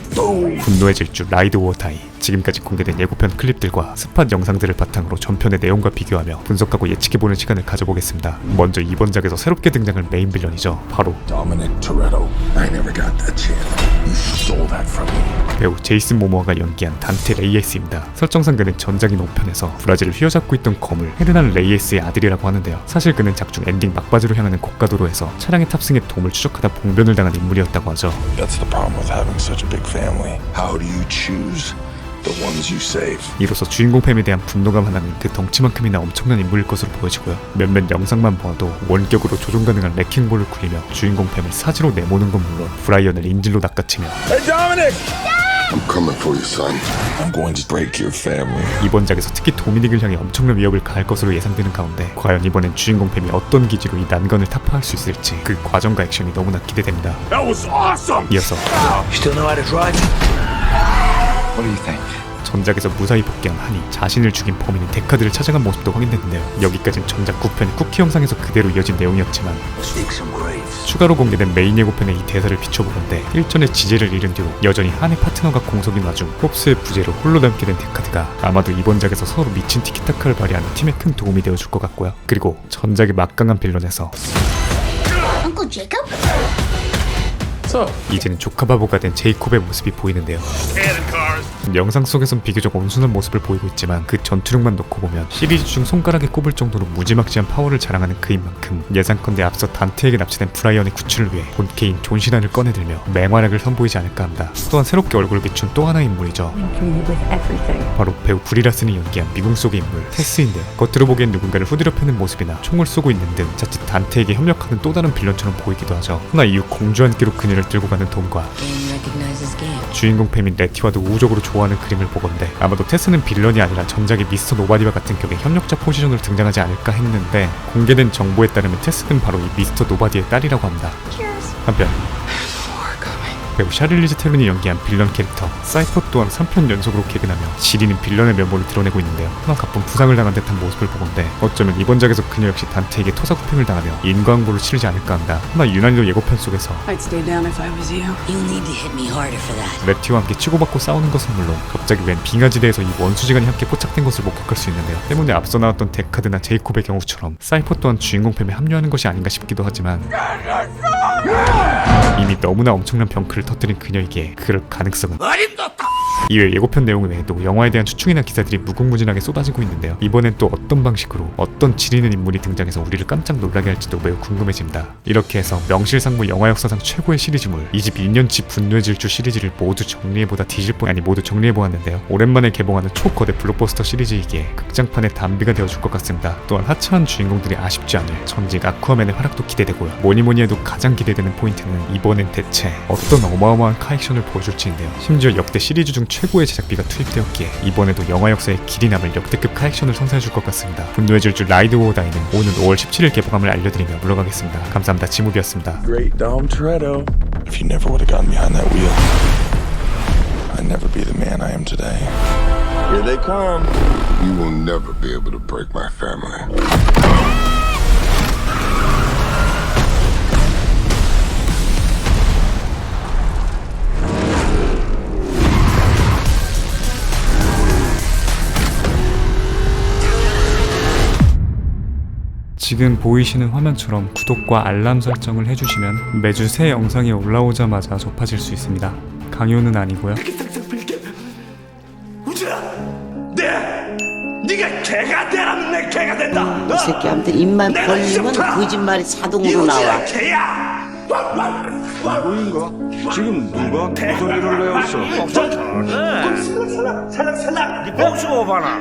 [SPEAKER 1] 분노의 질주 라이드 오어 다이. 지금까지 공개된 예고편 클립들과 스팟 영상들을 바탕으로 전편의 내용과 비교하며 분석하고 예측해보는 시간을 가져보겠습니다. 먼저 이번 작에서 새롭게 등장할 메인 빌런이죠. 바로
[SPEAKER 8] Dominic Toretto. I never got that chance. You stole that from me.
[SPEAKER 1] 배우 제이슨 모모아가 연기한 단테 레이에스입니다. 설정상 그는 전작인 5편에서 브라질을 휘어잡고 있던 거물 헤르난 레이에스의 아들이라고 하는데요. 사실 그는 작중 엔딩 막바지로 향하는 고가도로에서 차량에 탑승해 돔을 추적하다 봉변을 당한 인물이었다고 하죠.
[SPEAKER 8] That's the problem with having such a big family. How do you choose the ones you save?
[SPEAKER 1] 이로써 주인공 팸에 대한 분노가 하나는 그 덩치만큼이나 엄청난 인물일 것으로 보여지고요. 몇몇 영상만 보아도 원격으로 조종 가능한 레킹볼을 굴리며 주인공 팸을 사지로 내모는 건 물론 브라이언을 인질로 낚아채며
[SPEAKER 8] Hey Dominic!
[SPEAKER 3] I'm coming for you, son.
[SPEAKER 8] I'm going to break your family.
[SPEAKER 1] 이번 작에서 특히 도미닉을 향해 엄청난 위협을 가할 것으로 예상되는 가운데 과연 이번엔 주인공 팸이 어떤 기지로 이 난관을 타파할 수 있을지 그 과정과 액션이 너무나 기대됩니다.
[SPEAKER 8] That was awesome!
[SPEAKER 1] 이어서
[SPEAKER 9] You still know how to drive? What do you think?
[SPEAKER 1] 전작에서 무사히 복귀한 한이 자신을 죽인 범인인 데카드를 찾아간 모습도 확인됐는데요. 여기까진 전작 9편 쿠키 영상에서 그대로 이어진 내용이었지만 추가로 공개된 메인 예고편의 이 대사를 비춰보건대 일전의 지지를 잃은 뒤로 여전히 한의 파트너가 공석인 와중 홉스의 부재로 홀로 남게 된 데카드가 아마도 이번 작에서 서로 미친 티키타카를 발휘하는 팀에 큰 도움이 되어줄 것 같고요. 그리고 전작의 막강한 빌런에서
[SPEAKER 17] Uncle Jacob?
[SPEAKER 1] 이제는 조카 바보가 된 제이콥의 모습이 보이는데요. 영상 속에선 비교적 온순한 모습을 보이고 있지만 그 전투력만 놓고 보면 시리즈 중 손가락에 꼽을 정도로 무지막지한 파워를 자랑하는 그인 만큼 예상컨대 앞서 단테에게 납치된 브라이언의 구출을 위해 본캐인 존 시나를 꺼내들며 맹활약을 선보이지 않을까 합니다. 또한 새롭게 얼굴을 비춘 또 하나의 인물이죠. 바로 배우 브리 라슨이 연기한 미궁 속의 인물 테스인데요. 겉으로 보기엔 누군가를 후드려 패는 모습이나 총을 쏘고 있는 등 자칫 단테에게 협력하는 또 다른 빌런처럼 보이기도 하죠. 하나 이후 공주 한 끼로 그녀를 들고 가는 톰과 주인공 팸인 레티와도 우호적으로 좋아하는 그림을 보건대 아마도 테스는 빌런이 아니라 전작의 미스터 노바디와 같은 격의 협력자 포지션으로 등장하지 않을까 했는데 공개된 정보에 따르면 테스는 바로 이 미스터 노바디의 딸이라고 합니다. 한편 배우 샤를리즈 테론이 연기한 빌런 캐릭터 사이퍼 또한 3편 연속으로 개근하며 지리는 빌런의 면모를 드러내고 있는데요. 하나 가쁜 부상을 당한 듯한 모습을 보건대 어쩌면 이번 작에서 그녀 역시 단테에게 토사구팽을 당하며 인과응보를 치르지 않을까 한다. 하나 유난히도 예고편 속에서 레티와 함께 치고받고 싸우는 것은 물론 갑자기 웬 빙하지대에서 이 원수지간이 함께 포착된 것을 목격할 수 있는데요. 때문에 앞서 나왔던 데카드나 제이콥의 경우처럼 사이퍼 또한 주인공 팸에 합류하는 것이 아닌가 싶기도 하지만 이미 너무나 엄청난 병크를 터뜨린 그녀에게 그럴 가능성은 이외 예고편 내용 외에도 영화에 대한 추측이나 기사들이 무궁무진하게 쏟아지고 있는데요. 이번엔 또 어떤 방식으로 어떤 지리는 인물이 등장해서 우리를 깜짝 놀라게 할지도 매우 궁금해집니다. 이렇게 해서 명실상부 영화 역사상 최고의 시리즈물 22년치 분노의 질주 시리즈를 모두 정리해보다 뒤질 뻔 아니 모두 정리해보았는데요. 오랜만에 개봉하는 초거대 블록버스터 시리즈이기에 극장판의 단비가 되어줄 것 같습니다. 또한 하차한 주인공들이 아쉽지 않을 전직 아쿠아맨의 활약도 기대되고요. 뭐니뭐니 해도 가장 기대되는 포인트는 이번엔 대체 어떤 어마어마한 카액션을 보여줄지인데요. 심지어 역대 시리즈 중 최고의 제작비가 투입되었기에 이번에도 영화 역사에 길이 남을 역대급 카액션을 선사해줄 것 같습니다. 분노의 질주 라이드 오어 다이는 오는 5월 17일 개봉함을 알려드리며 물러가겠습니다. 감사합니다. 지무비였습니다.
[SPEAKER 8] Great Dom Toretto. If you never would have gotten behind that wheel, I'd never be the man I am today. Here they come.
[SPEAKER 3] You will never be able to break my family.
[SPEAKER 1] 지금 보이시는 화면처럼 구독과 알람 설정을 해주시면 매주 새 영상이 올라오자마자 접하실 수 있습니다. 강요는 아니고요.
[SPEAKER 17] 네가 개가 되라면 내 개가 된다.
[SPEAKER 18] 이 새끼한테 입만 벌리면 거짓말이 자동으로 나와.
[SPEAKER 17] 개야. 누구인가? 지금 누가 무슨 일을 내었어? 살랑 네 뽕 쏘아봐라.